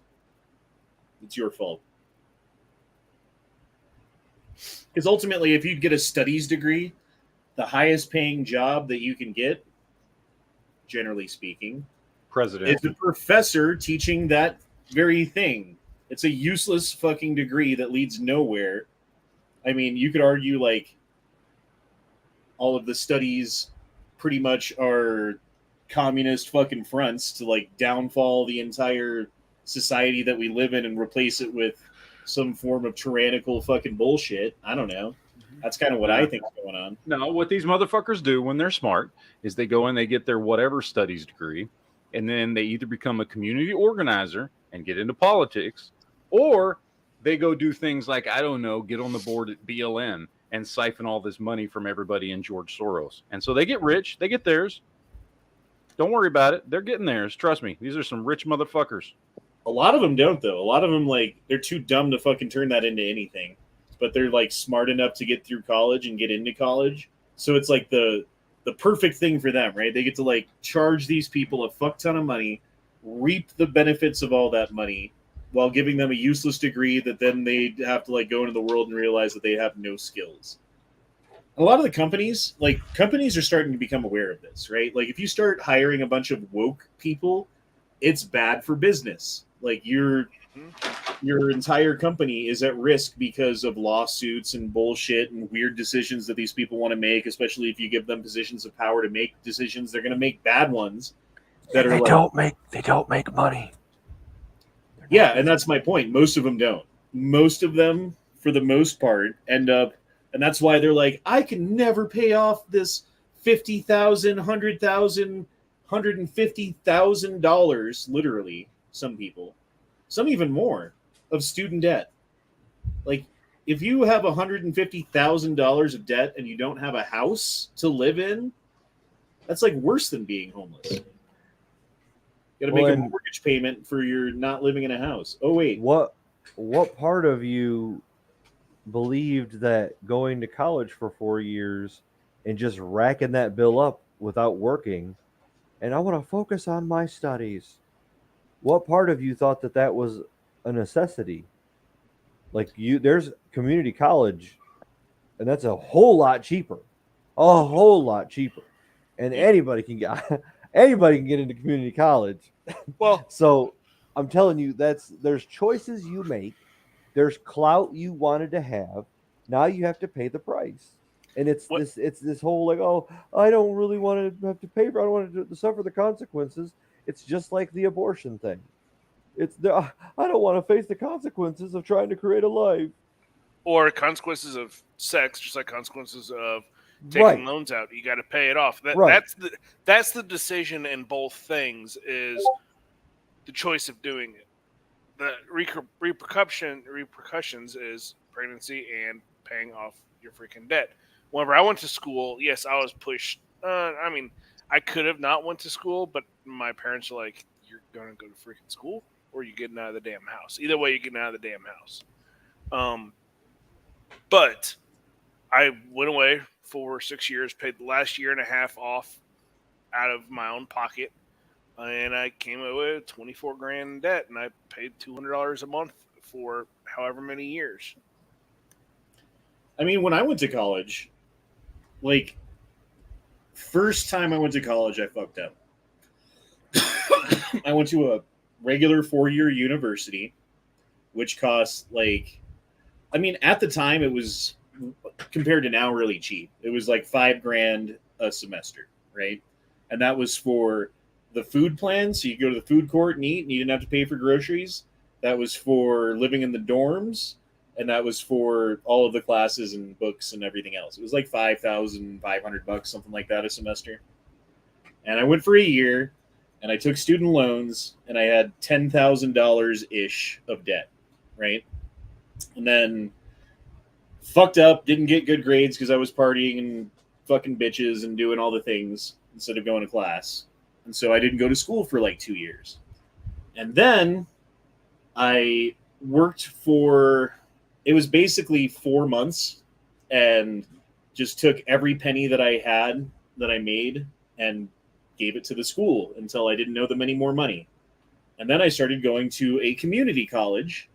it's your fault. Because ultimately, if you get a studies degree, the highest paying job that you can get, generally speaking, President. is a professor teaching that very thing. It's a useless fucking degree that leads nowhere. I mean, you could argue like all of the studies pretty much are communist fucking fronts to like downfall the entire society that we live in and replace it with some form of tyrannical fucking bullshit. I don't know. That's kind of what I think is going on. No, what these motherfuckers do when they're smart is they go and they get their whatever studies degree, and then they either become a community organizer and get into politics, or they go do things like, I don't know, get on the board at BLM and siphon all this money from everybody in George Soros. And so they get rich, they get theirs. Don't worry about it. They're getting theirs. Trust me. These are some rich motherfuckers. A lot of them don't, though. A lot of them, like, they're too dumb to fucking turn that into anything. But they're, like, smart enough to get through college and get into college. So it's, like, the perfect thing for them, right? They get to, like, charge these people a fuck ton of money, reap the benefits of all that money, while giving them a useless degree that then they have to, like, go into the world and realize that they have no skills. A lot of the companies are starting to become aware of this, right? Like, if you start hiring a bunch of woke people, it's bad for business. Like, your entire company is at risk because of lawsuits and bullshit and weird decisions that these people want to make, especially if you give them positions of power to make decisions. They're going to make bad ones that they don't make money. Yeah, and that's my point. Most of them don't. Most of them, for the most part, end up, and that's why they're like, I can never pay off this $50,000, $100,000, $150,000, literally, some people, some even more, of student debt. Like, if you have $150,000 of debt and you don't have a house to live in, that's like worse than being homeless. You got to make a mortgage payment for your not living in a house. Oh wait, what part of you believed that going to college for 4 years and just racking that bill up without working, and I want to focus on my studies? What part of you thought that that was a necessity? Like, there's community college, and that's a whole lot cheaper, and anybody can get into community college. Well, so I'm telling you, there's choices you make, there's clout you wanted to have. Now you have to pay the price, and it's this whole like, oh, I don't really want to have to pay. I don't want to suffer the consequences. It's just like the abortion thing. I don't want to face the consequences of trying to create a life, or consequences of sex, just like consequences of taking loans out. You got to pay it off. That's the decision in both things, is the choice of doing it. The repercussions is pregnancy and paying off your freaking debt. Whenever I went to school, yes, I was pushed. I I could have not went to school, but my parents were like, "You're gonna go to freaking school, or you're getting out of the damn house. Either way, you're getting out of the damn house." But I went away for 6 years, paid the last year and a half off out of my own pocket, and I came away with 24 grand in debt, and I paid $200 a month for however many years. I mean, when I went to college, like, first time I went to college, I fucked up. I went to a regular 4-year university, which cost, like, I mean, at the time, it was, compared to now, really cheap. It was like $5,000 a semester, right? And that was for the food plan, so you go to the food court and eat, and you didn't have to pay for groceries. That was for living in the dorms, and that was for all of the classes and books and everything else. It was like $5,500, something like that, a semester. And I went for a year, and I took student loans, and I had $10,000-ish of debt, right? And then fucked up, didn't get good grades because I was partying and fucking bitches and doing all the things instead of going to class. And so I didn't go to school for like 2 years. And then I worked for, it was basically 4 months, and just took every penny that I had, that I made, and gave it to the school until I didn't owe them any more money. And then I started going to a community college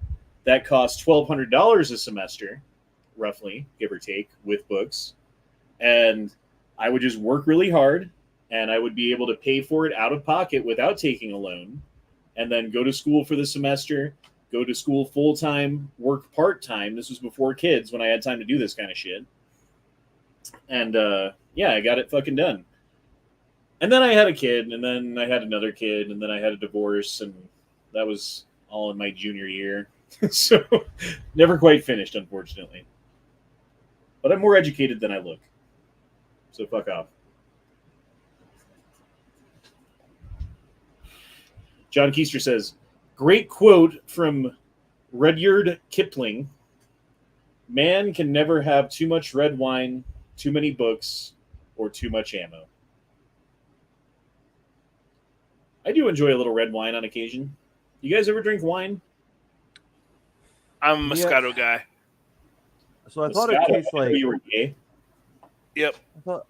that cost $1,200 a semester, roughly, give or take, with books. And I would just work really hard, and I would be able to pay for it out of pocket without taking a loan, and then go to school for the semester, go to school full-time, work part-time. This was before kids, when I had time to do this kind of shit. And, yeah, I got it fucking done. And then I had a kid, and then I had another kid, and then I had a divorce, and that was all in my junior year. So, never quite finished, unfortunately. But I'm more educated than I look. So, fuck off. John Keister says, great quote from Rudyard Kipling. Man can never have too much red wine, too many books, or too much ammo. I do enjoy a little red wine on occasion. You guys ever drink wine? I'm a Moscato guy. So I thought it tastes like you were gay. Yep,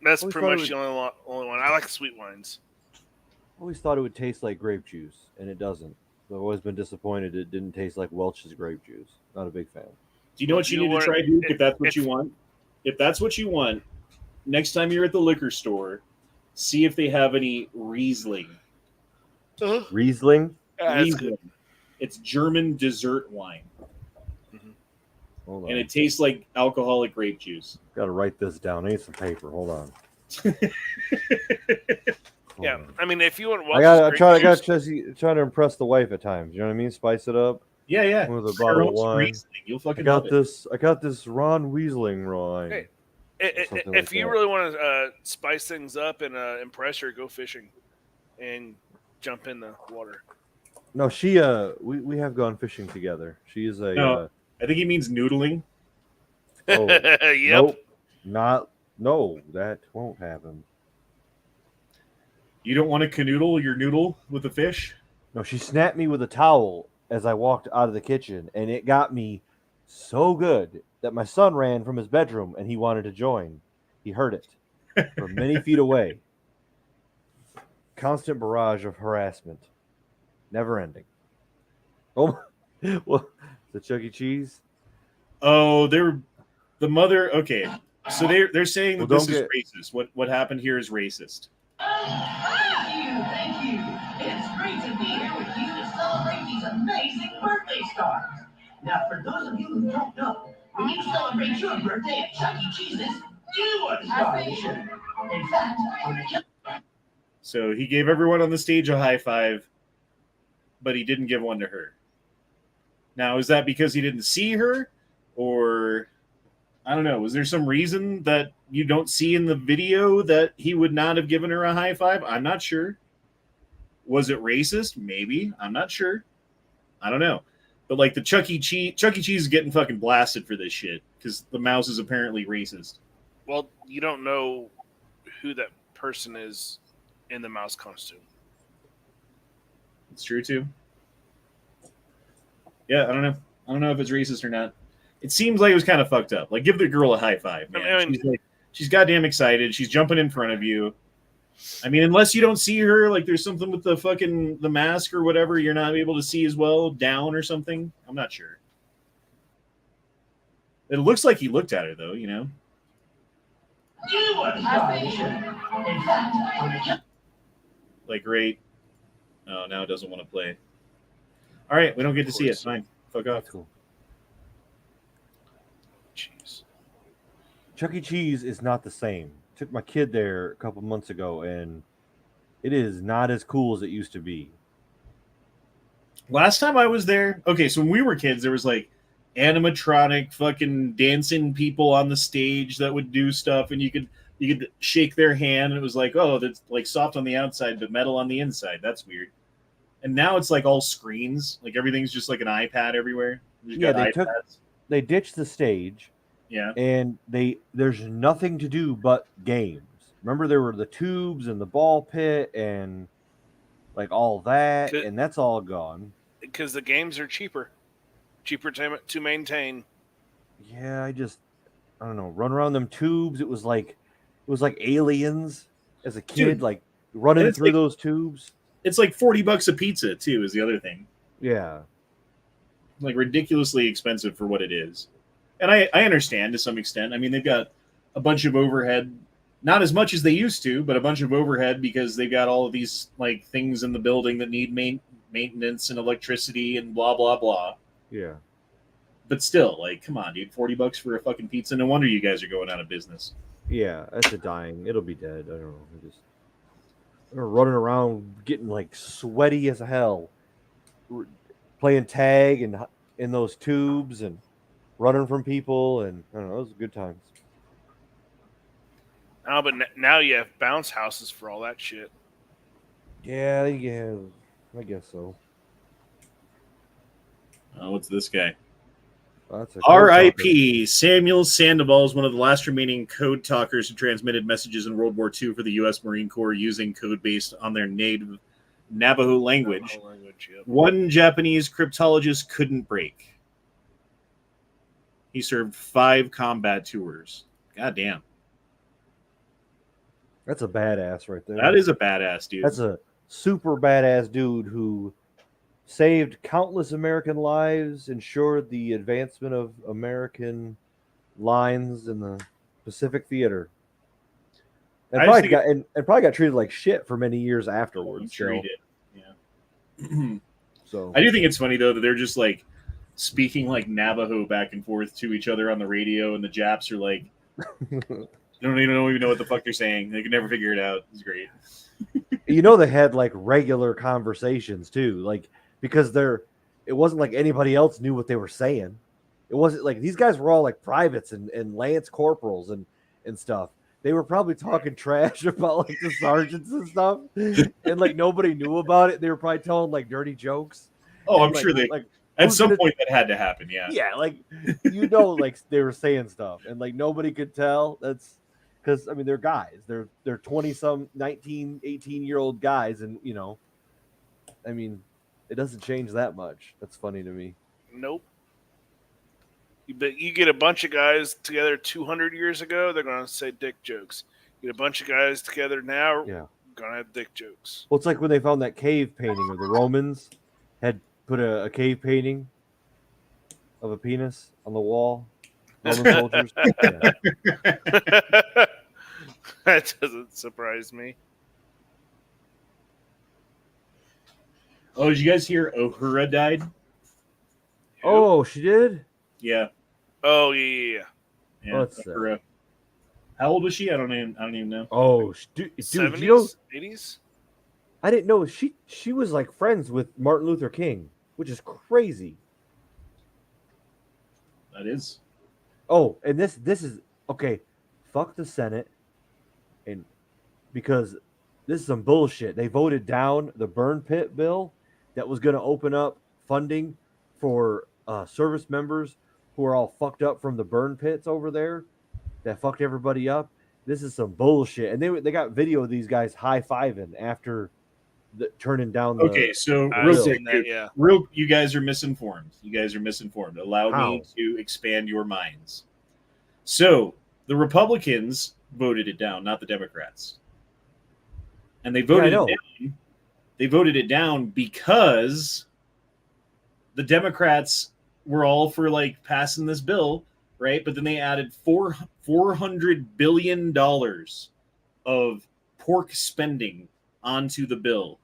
that's pretty much the only one. I like sweet wines. I always thought it would taste like grape juice, and it doesn't. I've always been disappointed it didn't taste like Welch's grape juice. Not a big fan. Do you know what you need to try, Duke, if that's what you want? If that's what you want, next time you're at the liquor store, see if they have any Riesling. Riesling? Riesling. It's German dessert wine. Hold on. And it tastes like alcoholic grape juice. Got to write this down. I need some paper. Hold on. Yeah, I mean, if you want, I got try to impress the wife at times. You know what I mean? Spice it up. Yeah. With a bottle of wine. Riesling. You'll fucking I love it. got this Ron Riesling wine. Hey, if you really want to spice things up and impress her, go fishing and jump in the water. No, she we have gone fishing together. She is a. No, I think he means noodling. Oh, Yep. Nope, no, that won't happen. You don't want to canoodle your noodle with a fish? No, she snapped me with a towel as I walked out of the kitchen, and it got me so good that my son ran from his bedroom and he wanted to join. He heard it from many feet away. Constant barrage of harassment. Never ending. Oh, well, the Chuck E. Cheese? Oh, they're the mother. Okay, so they're saying that this is racist. What happened here is racist. Thank you. It's great to be here with you to celebrate these amazing birthday stars. Now, for those of you who don't know, when you celebrate your birthday at Chuck E. Cheese's, you are the star of the show. In fact, so he gave everyone on the stage a high five, but he didn't give one to her. Now, is that because he didn't see her, or I don't know? Was there some reason that you don't see in the video that he would not have given her a high five? I'm not sure. Was it racist? Maybe. I'm not sure. I don't know. But like the Chuck E. Cheese is getting fucking blasted for this shit because the mouse is apparently racist. Well, you don't know who that person is in the mouse costume. It's true too. Yeah, I don't know. I don't know if it's racist or not. It seems like it was kind of fucked up. Like, give the girl a high five, man. I mean, she's goddamn excited. She's jumping in front of you. I mean, unless you don't see her, like there's something with the mask or whatever, you're not able to see as well down or something. I'm not sure. It looks like he looked at her though, you know. You are starvation. In fact, Like, great. Oh, now it doesn't want to play. All right, we don't get to see it. Fine. Fuck off. That's cool. Jeez. Chuck E. Cheese is not the same. Took my kid there a couple months ago, and it is not as cool as it used to be. Last time I was there, okay, so when we were kids, there was like animatronic fucking dancing people on the stage that would do stuff, and you could shake their hand, and it was like, oh, that's like soft on the outside but metal on the inside. That's weird. And now it's like all screens, like everything's just like an iPad everywhere. They ditched the stage. Yeah. And there's nothing to do but games. Remember, there were the tubes and the ball pit and like all that, and that's all gone. Because the games are cheaper to maintain. Yeah, I don't know. Run around them tubes. It was like Aliens as a kid, Dude, like running through like, those tubes. It's like $40 a pizza too, is the other thing. Yeah. Like ridiculously expensive for what it is. And I understand to some extent. I mean, they've got a bunch of overhead, not as much as they used to, but a bunch of overhead because they've got all of these like things in the building that need maintenance and electricity and blah, blah, blah. Yeah. But still, like, come on, dude, $40 for a fucking pizza. No wonder you guys are going out of business. Yeah, that's a dying. It'll be dead. I don't know. We're running around getting like sweaty as hell, playing tag and in those tubes and running from people, and I don't know, those are good times. Oh, but now you have bounce houses for all that shit. Yeah, I guess so. Oh, what's this guy? That's a R.I.P. Samuel Sandoval is one of the last remaining code talkers who transmitted messages in World War II for the U.S. Marine Corps using code based on their native Navajo language. Yep. One Japanese cryptologist couldn't break. He served 5 combat tours. God damn. That's a badass right there. That is a badass dude. That's a super badass dude who saved countless American lives, ensured the advancement of American lines in the Pacific Theater. And probably got treated like shit for many years afterwards. I'm sure he did. Yeah. So I do think it's funny though that they're just like speaking like Navajo back and forth to each other on the radio, and the Japs are like, they don't even know what the fuck they're saying. They can never figure it out. It's great. You know, they had like regular conversations too, like because it wasn't like anybody else knew what they were saying. It wasn't like these guys were all like privates and lance corporals and stuff. They were probably talking trash about like the sergeants and stuff, and like nobody knew about it. They were probably telling like dirty jokes. Oh, I'm like, sure they like at some point that had to happen. Yeah. Yeah, like you know, like they were saying stuff, and like nobody could tell. That's because I mean they're guys. They're 20-some, 19, 18-year-old guys, and you know, I mean, it doesn't change that much. That's funny to me. Nope. But you get a bunch of guys together 200 years ago, they're going to say dick jokes. You get a bunch of guys together now, going to have dick jokes. Well, it's like when they found that cave painting of the Romans had put a cave painting of a penis on the wall. Roman soldiers. That doesn't surprise me. Oh, did you guys hear Uhura died? Oh, she did? Yeah. Oh, yeah. What's Uhura. How old was she? I don't even know. Oh, dude, 70s, you know, 80s? I didn't know she was like friends with Martin Luther King, which is crazy. That is. Oh, and this is okay. Fuck the Senate, and because this is some bullshit. They voted down the burn pit bill that was going to open up funding for service members who are all fucked up from the burn pits over there that fucked everybody up. this is some bullshit. And they got video of these guys high-fiving after turning down the Okay, so I've real seen quick, that, dude. yeah. You guys are misinformed. Allow me to expand your minds. So the Republicans voted it down, not the Democrats. And they voted it down. They voted it down because the Democrats were all for like passing this bill, right? But then they added $400 billion of pork spending onto the bill.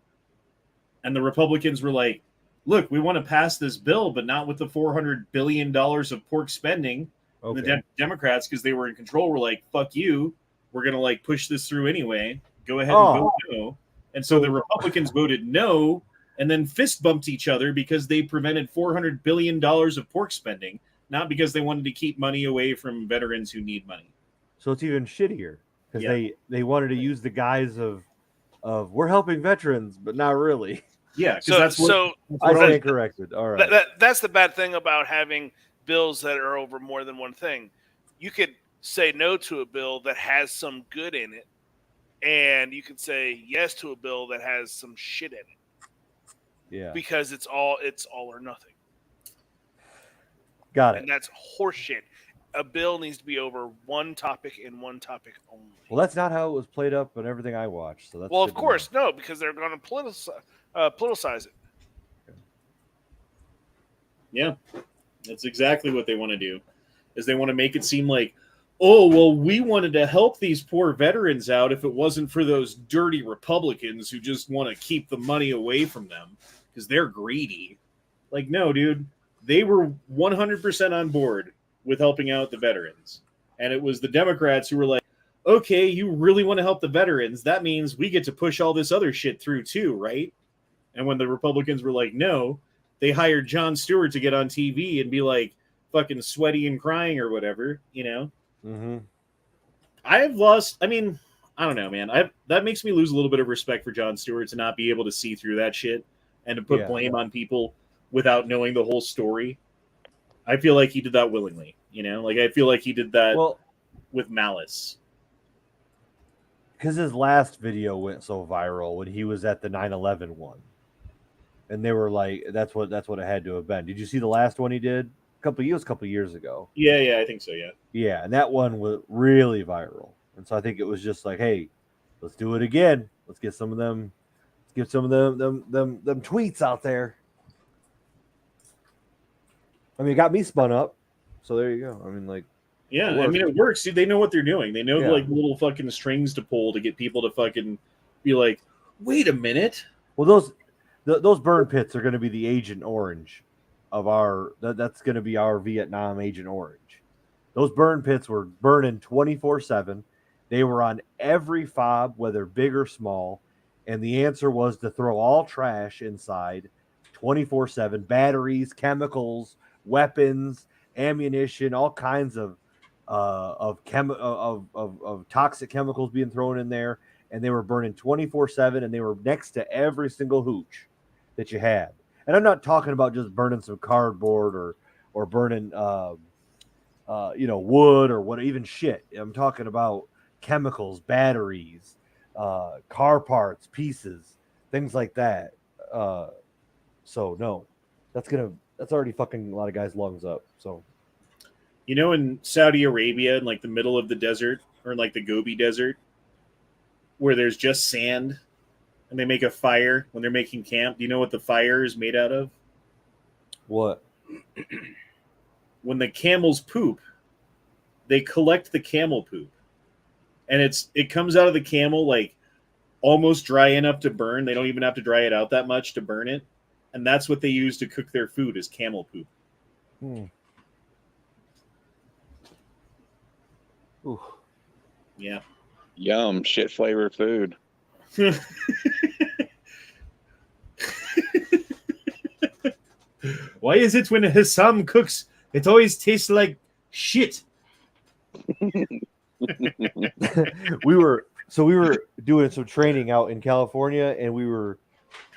And the Republicans were like, look, we want to pass this bill, but not with the $400 billion of pork spending. Okay. And the Democrats, because they were in control, were like, fuck you. We're going to like push this through anyway. Go ahead and vote no. And so the Republicans voted no and then fist bumped each other because they prevented $400 billion of pork spending, not because they wanted to keep money away from veterans who need money. So it's even shittier because they wanted to use the guise of we're helping veterans, but not really. Yeah, so that's what I stand corrected. All right. That's the bad thing about having bills that are over more than one thing. You could say no to a bill that has some good in it, and you could say yes to a bill that has some shit in it. Yeah. Because it's all or nothing. Got it. And that's horseshit. A bill needs to be over one topic and one topic only. Well, that's not how it was played up in everything I watched. So that's well, of course, no, because they're going to politicize it. Yeah, that's exactly what they want to do. Is they want to make it seem like, oh, well, we wanted to help these poor veterans out if it wasn't for those dirty Republicans who just want to keep the money away from them because they're greedy. Like, no, dude, they were 100% on board with helping out the veterans. And it was the Democrats who were like, okay, you really want to help the veterans. That means we get to push all this other shit through too, right? And when the Republicans were like, no, they hired Jon Stewart to get on TV and be like fucking sweaty and crying or whatever, you know? Mm-hmm. I've lost, I mean, I don't know, man. That makes me lose a little bit of respect for Jon Stewart to not be able to see through that shit and to put blame on people without knowing the whole story. I feel like he did that willingly, you know? Like, I feel like he did that with malice. Because his last video went so viral when he was at the 9/11 one. And they were like, that's what it had to have been. Did you see the last one he did? A couple years ago. Yeah, I think so, yeah. Yeah, and that one was really viral. And so I think it was just like, hey, let's do it again. Let's get some of them, them tweets out there. I mean, it got me spun up. So there you go. I mean, like, yeah, I mean, it works. Dude, they know what they're doing. They know like little fucking strings to pull to get people to fucking be like, wait a minute. Well, those burn pits are going to be the Agent Orange of that's going to be our Vietnam Agent Orange. Those burn pits were burning 24/7. They were on every fob, whether big or small. And the answer was to throw all trash inside 24/7, batteries, chemicals, weapons, ammunition, all kinds of toxic chemicals being thrown in there, and they were burning 24/7, and they were next to every single hooch that you had. And I'm not talking about just burning some cardboard or burning wood or what, even shit. I'm talking about chemicals, batteries, car parts, pieces, things like that. So no, that's already fucking a lot of guys' lungs up. So, you know, in Saudi Arabia, in like the middle of the desert, or in like the Gobi Desert, where there's just sand, and they make a fire when they're making camp. Do you know what the fire is made out of? What? When the camels poop, they collect the camel poop, and it comes out of the camel like almost dry enough to burn. They don't even have to dry it out that much to burn it. And that's what they use to cook their food is camel poop. Ooh. Yeah. Yum, shit flavored food. Why is it when Hassam cooks, it always tastes like shit? we were doing some training out in California, and we were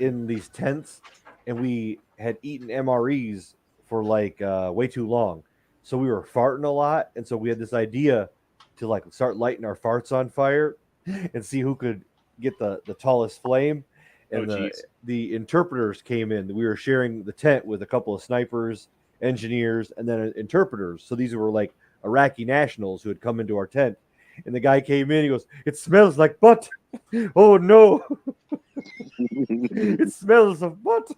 in these tents, and we had eaten MREs for like way too long. So we were farting a lot. And so we had this idea to like start lighting our farts on fire and see who could get the tallest flame. And the interpreters came in. We were sharing the tent with a couple of snipers, engineers, and then interpreters. So these were like Iraqi nationals who had come into our tent. And the guy came in. He goes, "It smells like butt. Oh no, it smells of butt."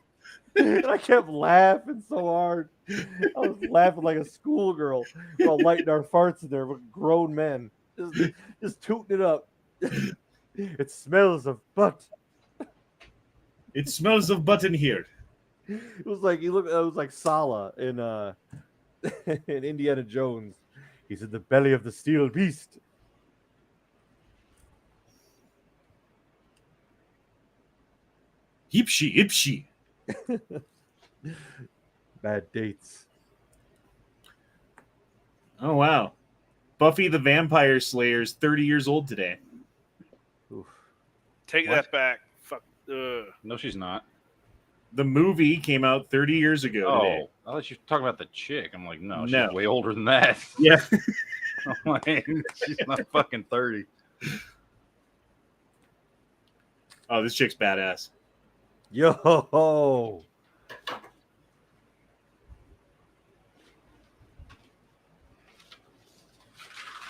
And I kept laughing so hard. I was laughing like a schoolgirl while lighting our farts in there with grown men, just tooting it up. It smells of butt. It smells of butt in here. It was like it was like Sala in in Indiana Jones. He's in the belly of the steel beast. Ipshi, ipshi. Bad dates. Oh wow, Buffy the Vampire Slayer is 30 years old today. Oof. Take that back. Fuck. No, she's not. The movie came out 30 years ago today. Oh, I thought you were talking about the chick. I'm like, no, she's No. way older than that. Yeah. I'm like, she's not fucking 30. Oh, this chick's badass. Yo.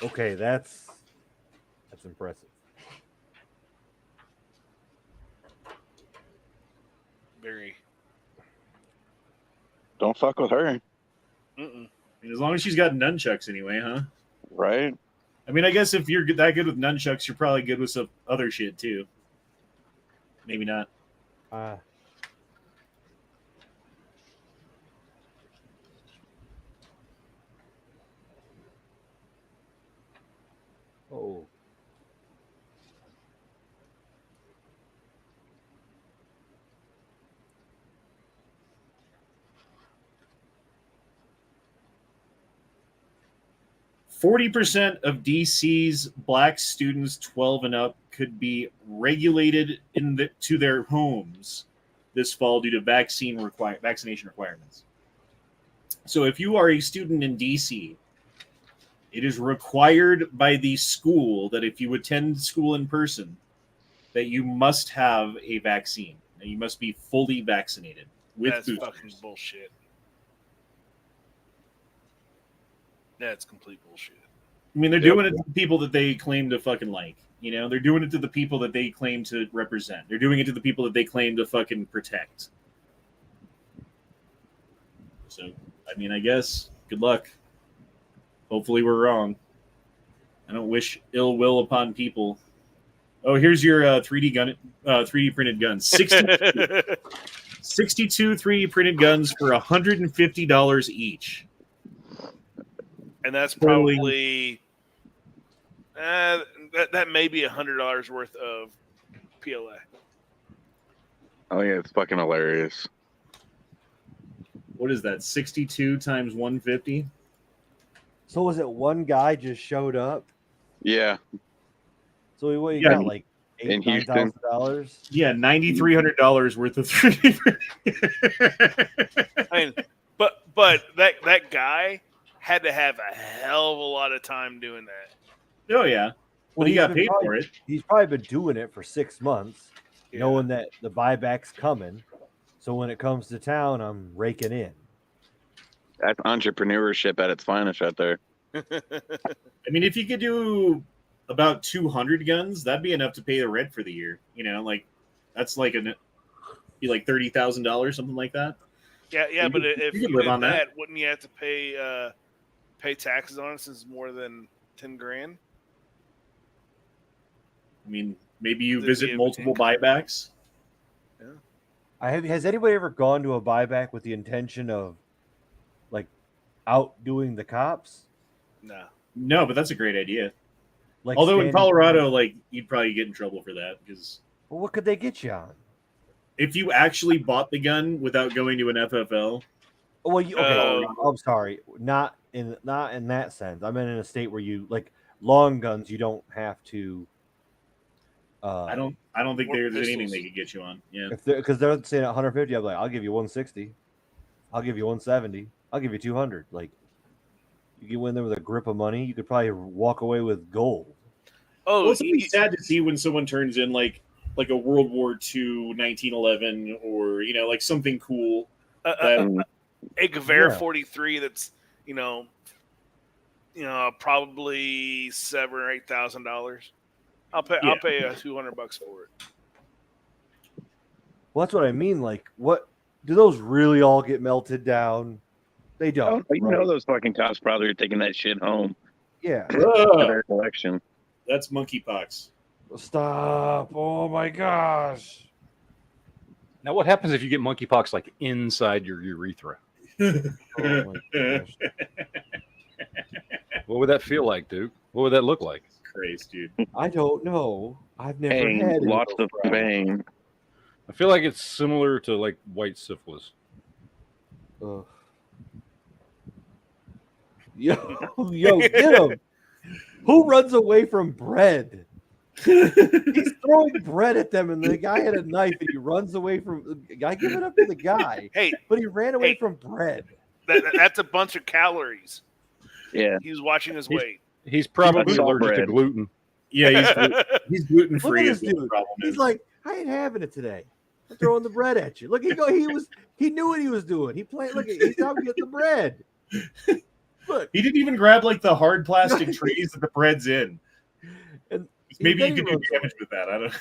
Okay, that's impressive. Very. Don't fuck with her. Mm-mm. As long as she's got nunchucks anyway, huh? Right? I mean, I guess if you're that good with nunchucks, you're probably good with some other shit too. Maybe not. Oh. %40 of DC's black students 12 and up could be regulated to their homes this fall due to vaccination requirements. So if you are a student in DC, it is required by the school that if you attend school in person, that you must have a vaccine. And you must be fully vaccinated with That's boosters. fucking bullshit. That's complete bullshit. I mean, they're doing it to the people that they claim to fucking like. You know, they're doing it to the people that they claim to represent. They're doing it to the people that they claim to fucking protect. So, I mean, I guess good luck. Hopefully we're wrong. I don't wish ill will upon people. Oh, here's your 3D printed guns. 62 3D printed guns for $150 each. And that's probably that may be $100 worth of PLA. Oh yeah, it's fucking hilarious. What is that? 62 times 150? So was it one guy just showed up? Yeah. So what you Yeah, got, like in $8,000? Yeah, $9,300 worth of 3D. I mean, but that guy had to have a hell of a lot of time doing that. Oh yeah. Well, he he's got been paid probably- for it. He's probably been doing it for 6 months, Yeah. knowing that the buyback's coming. So when it comes to town, I'm raking in. That's entrepreneurship at its finest right there. I mean, if you could do about 200 guns, that'd be enough to pay the rent for the year. You know, like that's like be like $30,000, something like that. Yeah, but if you you could live did on that. wouldn't you have to pay taxes on it since it's more than 10 grand? I mean, maybe you Does visit he have multiple income? buybacks. Has anybody ever gone to a buyback with the intention of like outdoing the cops? No. No, but that's a great idea. Like, Although in standing- Colorado, like you'd probably get in trouble for that because well, what could they get you on? if you actually bought the gun without going to an FFL, Oh, well, okay. Oh. I'm sorry, not in that sense. I'm in a state where you like long guns. You don't have to. I don't think Or there's anything pistols. they could get you on. Yeah. If because they're saying 150, I'm like, I'll give you 160. I'll give you 170. I'll give you 200. Like, You go in there with a grip of money, you could probably walk away with gold. Oh, Well, it's always sad to see when someone turns in like a World War II 1911 or like something cool. a Gewehr Yeah. 43 that's probably $7,000 or $8,000. I'll pay $200 for it. Well, that's what I mean. Like, what do those really all get melted down? They don't. You know those fucking cops probably are taking that shit home Yeah. to their collection. That's monkeypox. Stop! Oh my gosh! Now, what happens if you get monkeypox like inside your urethra? Oh my gosh! What would that feel like, dude? What would that look like? Christ, dude. I don't know. I've never Bang, had lots of bang. I feel like it's similar to like white syphilis. Ugh. Yo, get him! Who runs away from bread? He's throwing bread at them, and the guy had a knife, and he runs away from. I give it up to the guy. Hey, but he ran away from bread. That's a bunch of calories. Yeah, he was watching his weight. He's probably That's all allergic to bread. gluten. Yeah, he's gluten Look free. at this dude. He's like, I ain't having it today. I'm throwing the bread at you. Look, he knew what he was doing. He played. Look, he's out getting the bread. Look, he didn't even grab like the hard plastic trays that the bread's in. And maybe you then could he do damage with that. I don't.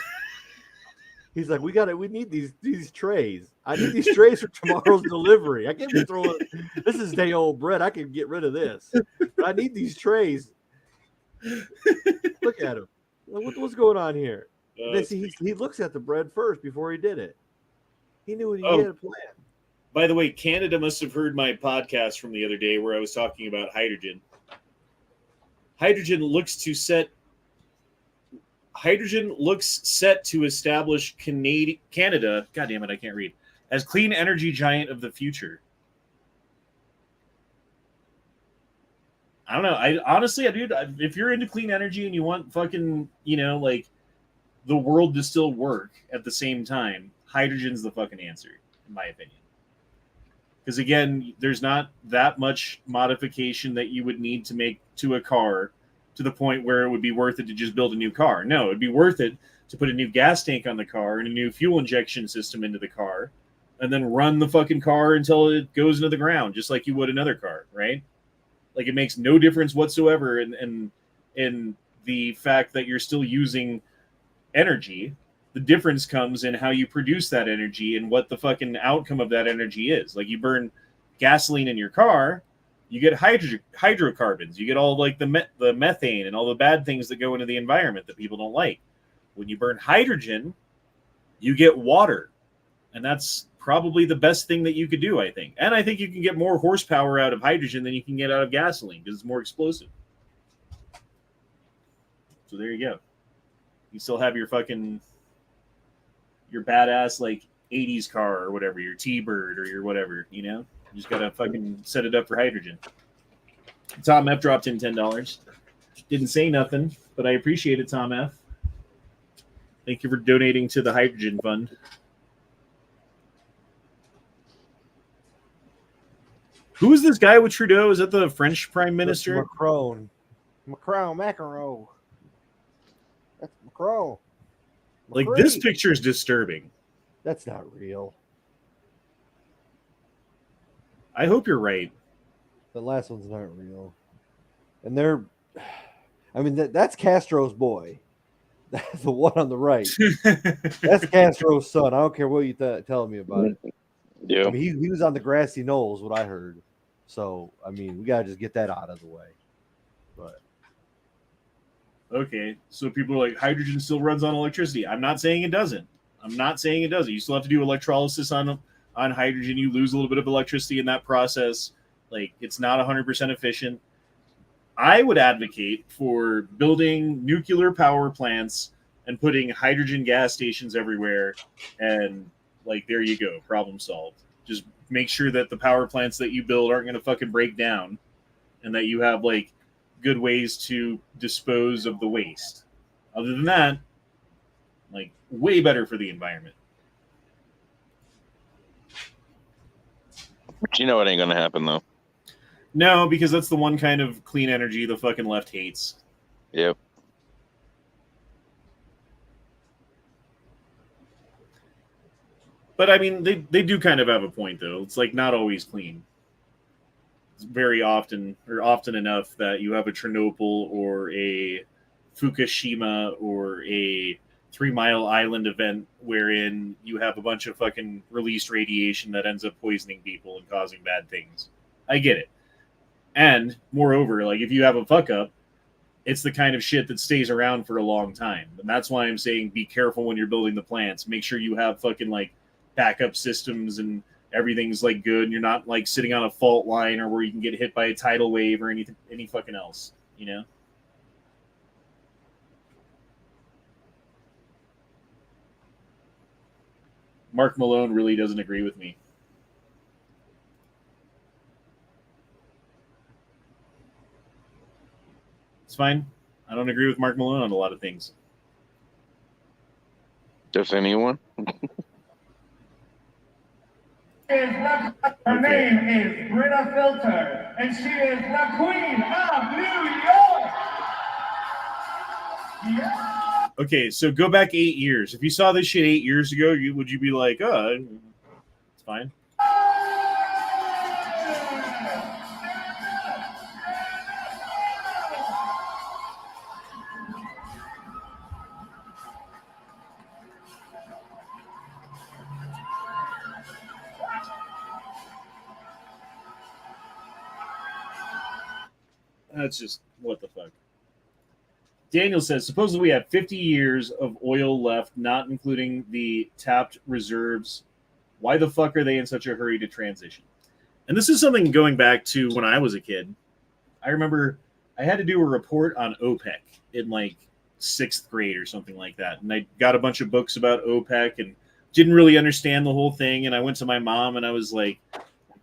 He's like, we need these trays. I need these trays for tomorrow's delivery. I can't be throwing. This is day old bread. I can get rid of this. But I need these trays. Look at him. What's going on here? He looks at the bread first before he did it. He knew he had a plan. By the way, Canada must have heard my podcast from the other day where I was talking about hydrogen. Hydrogen looks set to establish Canada, God damn it, I can't read, as clean energy giant of the future. I don't know. Honestly, dude, if you're into clean energy and you want fucking, like the world to still work at the same time, hydrogen's the fucking answer, in my opinion. Because again, there's not that much modification that you would need to make to a car to the point where it would be worth it to just build a new car. No, it'd be worth it to put a new gas tank on the car and a new fuel injection system into the car and then run the fucking car until it goes into the ground, just like you would another car, right? Like, it makes no difference whatsoever in the fact that you're still using energy. The difference comes in how you produce that energy and what the fucking outcome of that energy is. Like, you burn gasoline in your car, you get hydrocarbons. You get all like the methane and all the bad things that go into the environment that people don't like. When you burn hydrogen, you get water. And that's probably the best thing that you could do, I think. And I think you can get more horsepower out of hydrogen than you can get out of gasoline because it's more explosive. So there you go. You still have your badass like 80s car or whatever, your T-Bird or your whatever, You just gotta fucking set it up for hydrogen. Tom F dropped in $10. Didn't say nothing, but I appreciate it, Tom F. Thank you for donating to the hydrogen fund. Who is this guy with Trudeau? Is that the French Prime Minister? Macron. That's Macron. Like, this picture is disturbing. That's not real. I hope you're right. The last one's not real. And that's Castro's boy. That's the one on the right. That's Castro's son. I don't care what you telling me about it. Yeah. I mean, he was on the grassy knolls, what I heard. So, I mean, we got to just get that out of the way. But okay, so people are like, hydrogen still runs on electricity. I'm not saying it doesn't. You still have to do electrolysis on hydrogen. You lose a little bit of electricity in that process. Like, it's not 100% efficient. I would advocate for building nuclear power plants and putting hydrogen gas stations everywhere. And, like, there you go. Problem solved. Just make sure that the power plants that you build aren't going to fucking break down and that you have, like, good ways to dispose of the waste. Other than that, like, way better for the environment. But you know it ain't gonna happen though. No, because that's the one kind of clean energy the fucking left hates. Yep. But I mean, they do kind of have a point, though. It's like not always clean. It's very often, or often enough, that you have a Chernobyl or a Fukushima or a 3 Mile Island event wherein you have a bunch of fucking released radiation that ends up poisoning people and causing bad things. I get it. And moreover, like if you have a fuck up, it's the kind of shit that stays around for a long time. And that's why I'm saying be careful when you're building the plants. Make sure you have fucking like backup systems and everything's like good and you're not like sitting on a fault line or where you can get hit by a tidal wave or any fucking else, you know? Mark Malone really doesn't agree with me. It's fine. I don't agree with Mark Malone on a lot of things. Does anyone? Her name is Britta Filter, and she is the Queen of New York. Yeah. Okay, so go back 8 years. If you saw this shit 8 years ago, would you be like, oh, it's fine? That's just, what the fuck? Daniel says, supposedly we have 50 years of oil left, not including the tapped reserves. Why the fuck are they in such a hurry to transition? And this is something going back to when I was a kid. I remember I had to do a report on OPEC in like 6th grade or something like that. And I got a bunch of books about OPEC and didn't really understand the whole thing. And I went to my mom and I was like,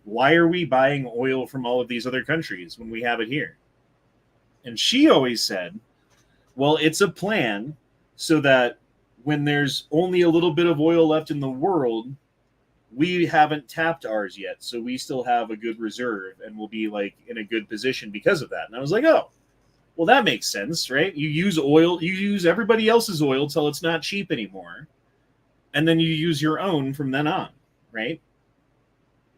why are we buying oil from all of these other countries when we have it here? And she always said, well, it's a plan so that when there's only a little bit of oil left in the world, we haven't tapped ours yet. So we still have a good reserve and we'll be like in a good position because of that. And I was like, oh, well, that makes sense, right? You use oil, you use everybody else's oil till it's not cheap anymore. And then you use your own from then on, right?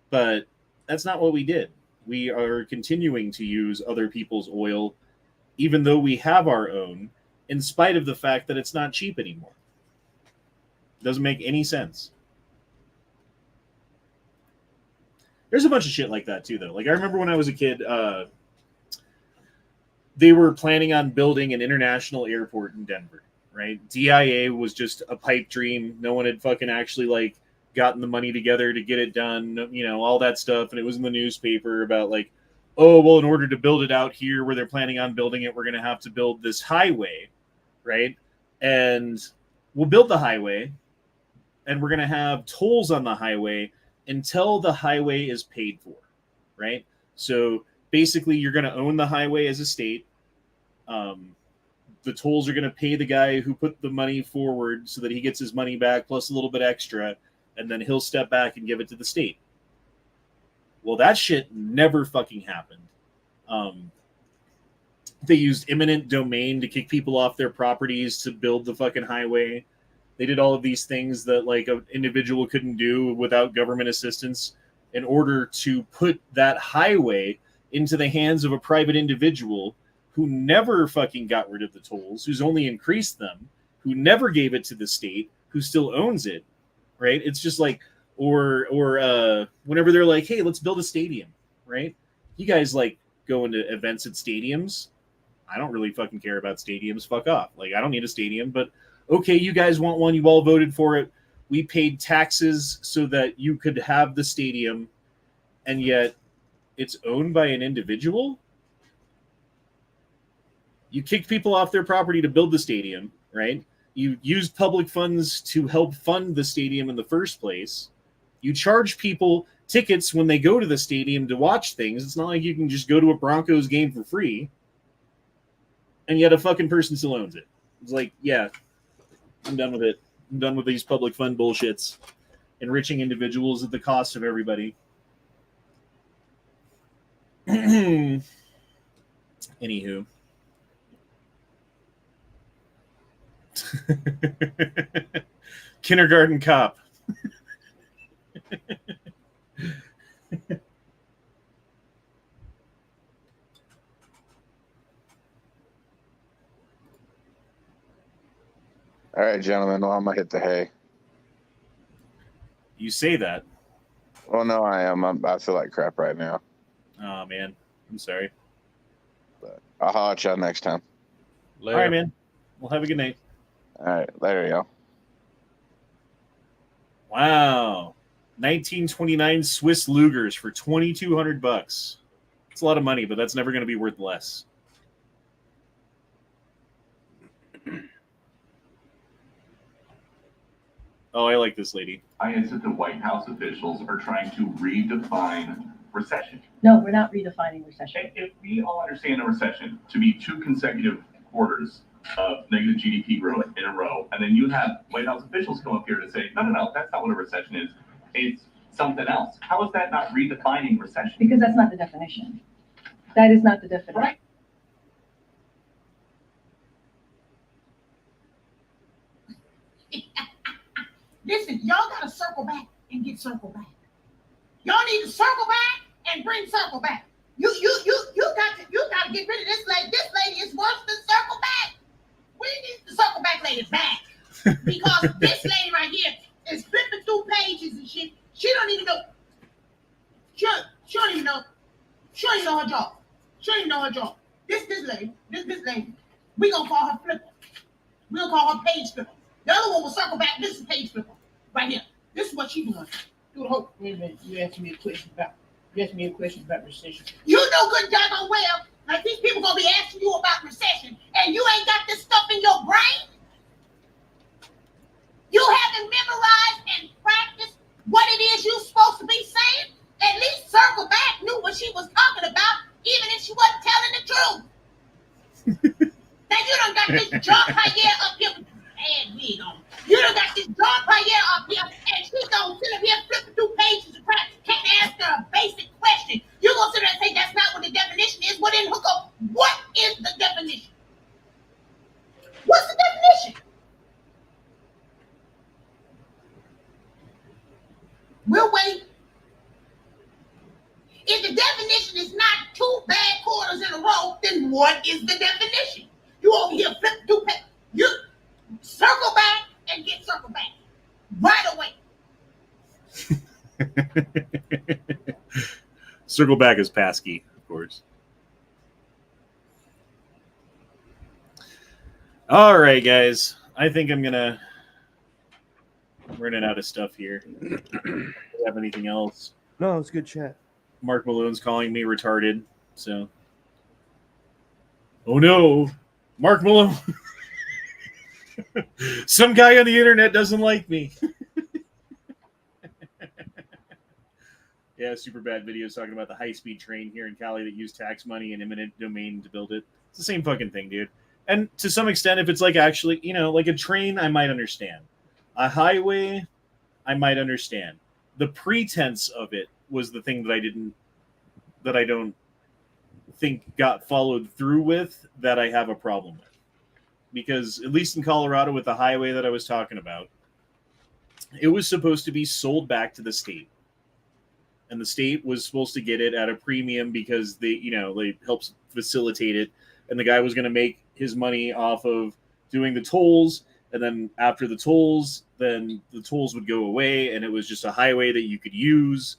But that's not what we did. We are continuing to use other people's oil even though we have our own, in spite of the fact that it's not cheap anymore. It doesn't make any sense. There's a bunch of shit like that too, though. Like I remember when I was a kid, they were planning on building an international airport in Denver, right? DIA was just a pipe dream. No one had fucking actually like gotten the money together to get it done, you know, all that stuff. And it was in the newspaper about like, oh, well, in order to build it out here where they're planning on building it, we're going to have to build this highway, right? And we'll build the highway, and we're going to have tolls on the highway until the highway is paid for, right? So basically, you're going to own the highway as a state. The tolls are going to pay the guy who put the money forward so that he gets his money back plus a little bit extra, and then he'll step back and give it to the state. Well, that shit never fucking happened. They used eminent domain to kick people off their properties to build the fucking highway. They did all of these things that like an individual couldn't do without government assistance in order to put that highway into the hands of a private individual who never fucking got rid of the tolls, who's only increased them, who never gave it to the state, who still owns it, right? It's just like, or whenever they're like, hey, let's build a stadium, right? You guys like going to events at stadiums. I don't really fucking care about stadiums. Fuck off. Like, I don't need a stadium, but okay, you guys want one. You all voted for it. We paid taxes so that you could have the stadium, and yet it's owned by an individual. You kicked people off their property to build the stadium, right? You used public funds to help fund the stadium in the first place. You charge people tickets when they go to the stadium to watch things. It's not like you can just go to a Broncos game for free. And yet a fucking person still owns it. It's like, yeah, I'm done with it. I'm done with these public fund bullshits. Enriching individuals at the cost of everybody. Anywho. Kindergarten cop. All right, gentlemen. Well, I'm gonna hit the hay. You say that. Well, no, I am. I feel like crap right now. Oh man, I'm sorry. But I'll holler at y'all next time. All right, man. Well, have a good night. All right, later, y'all. Wow, 1929 Swiss Lugers for $2,200. It's a lot of money, but that's never going to be worth less. Oh, I like this lady. I insist that White House officials are trying to redefine recession. No, we're not redefining recession. If we all understand a recession to be 2 consecutive quarters of negative GDP growth in a row, and then you have White House officials come up here to say, no, that's not what a recession is. It's something else. How is that not redefining recession? Because that's not the definition. That is not the definition. Right. Listen, y'all gotta circle back and get circle back. Y'all need to circle back and bring circle back. You gotta get rid of this lady. This lady is worse than circle back. We need the circle back lady back. Because this lady right here is flipping through pages and shit. She don't even know. She don't even know. She don't even know her job. She don't even know her job. This lady, we gonna call her flipper. We gonna call her page flipper. The other one will circle back. This is page flipper. Right here. This is what she doing. Do the whole. Wait a minute. You asked me a question about recession. You know good doggone well, like these people gonna be asking you about recession, and you ain't got this stuff in your brain. You haven't memorized and practiced what it is you're supposed to be saying. At least circle back knew what she was talking about, even if she wasn't telling the truth. Now you done got this John Pierre up here. And wig on. You done got this John Pierre up here, and she's gonna sit up here flipping through pages of crap. Can't ask her a basic question. You're gonna sit there and say that's not what the definition is. Well, then hook up. What is the definition? What's the definition? We'll wait. If the definition is not 2 bad quarters in a row, then what is the definition? You over here flipping through pages. You circle back and get circle back right away. Circle back is passkey, of course. All right, guys. I think I'm gonna running out of stuff here. Do you have anything else? No, it's good chat. Mark Malone's calling me retarded, so. Oh no, Mark Malone. Some guy on the internet doesn't like me. Yeah, super bad videos talking about the high-speed train here in Cali that used tax money and eminent domain to build it. It's the same fucking thing, dude. And to some extent, if it's like actually, like a train, I might understand. A highway, I might understand. The pretense of it was the thing that I don't think got followed through with, that I have a problem with. Because at least in Colorado with the highway that I was talking about, it was supposed to be sold back to the state. And the state was supposed to get it at a premium because they helped facilitate it. And the guy was going to make his money off of doing the tolls. And then after the tolls, then the tolls would go away. And it was just a highway that you could use.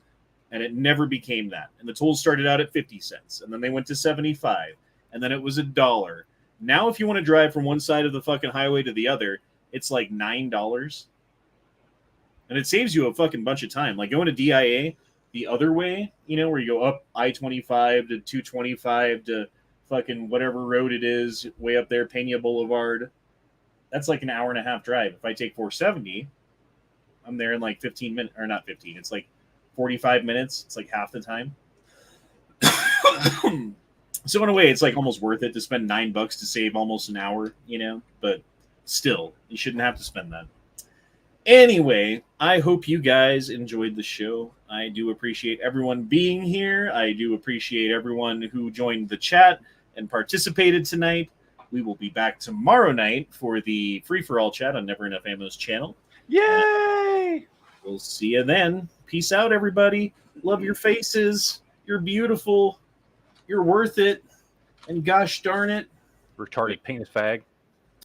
And it never became that. And the tolls started out at 50 cents. And then they went to 75. And then it was $1. Now, if you want to drive from one side of the fucking highway to the other, it's like $9. And it saves you a fucking bunch of time. Like going to DIA the other way, where you go up I-25 to 225 to fucking whatever road it is, way up there, Pena Boulevard. That's like an hour and a half drive. If I take 470, I'm there in like 15 minutes, or not 15. It's like 45 minutes. It's like half the time. So in a way, it's like almost worth it to spend $9 to save almost an hour, but still, you shouldn't have to spend that. Anyway, I hope you guys enjoyed the show. I do appreciate everyone being here. I do appreciate everyone who joined the chat and participated tonight. We will be back tomorrow night for the free-for-all chat on Never Enough Ammo's channel. Yay! We'll see you then. Peace out, everybody. Love your faces. You're beautiful. You're worth it. And gosh darn it. Retarded penis fag.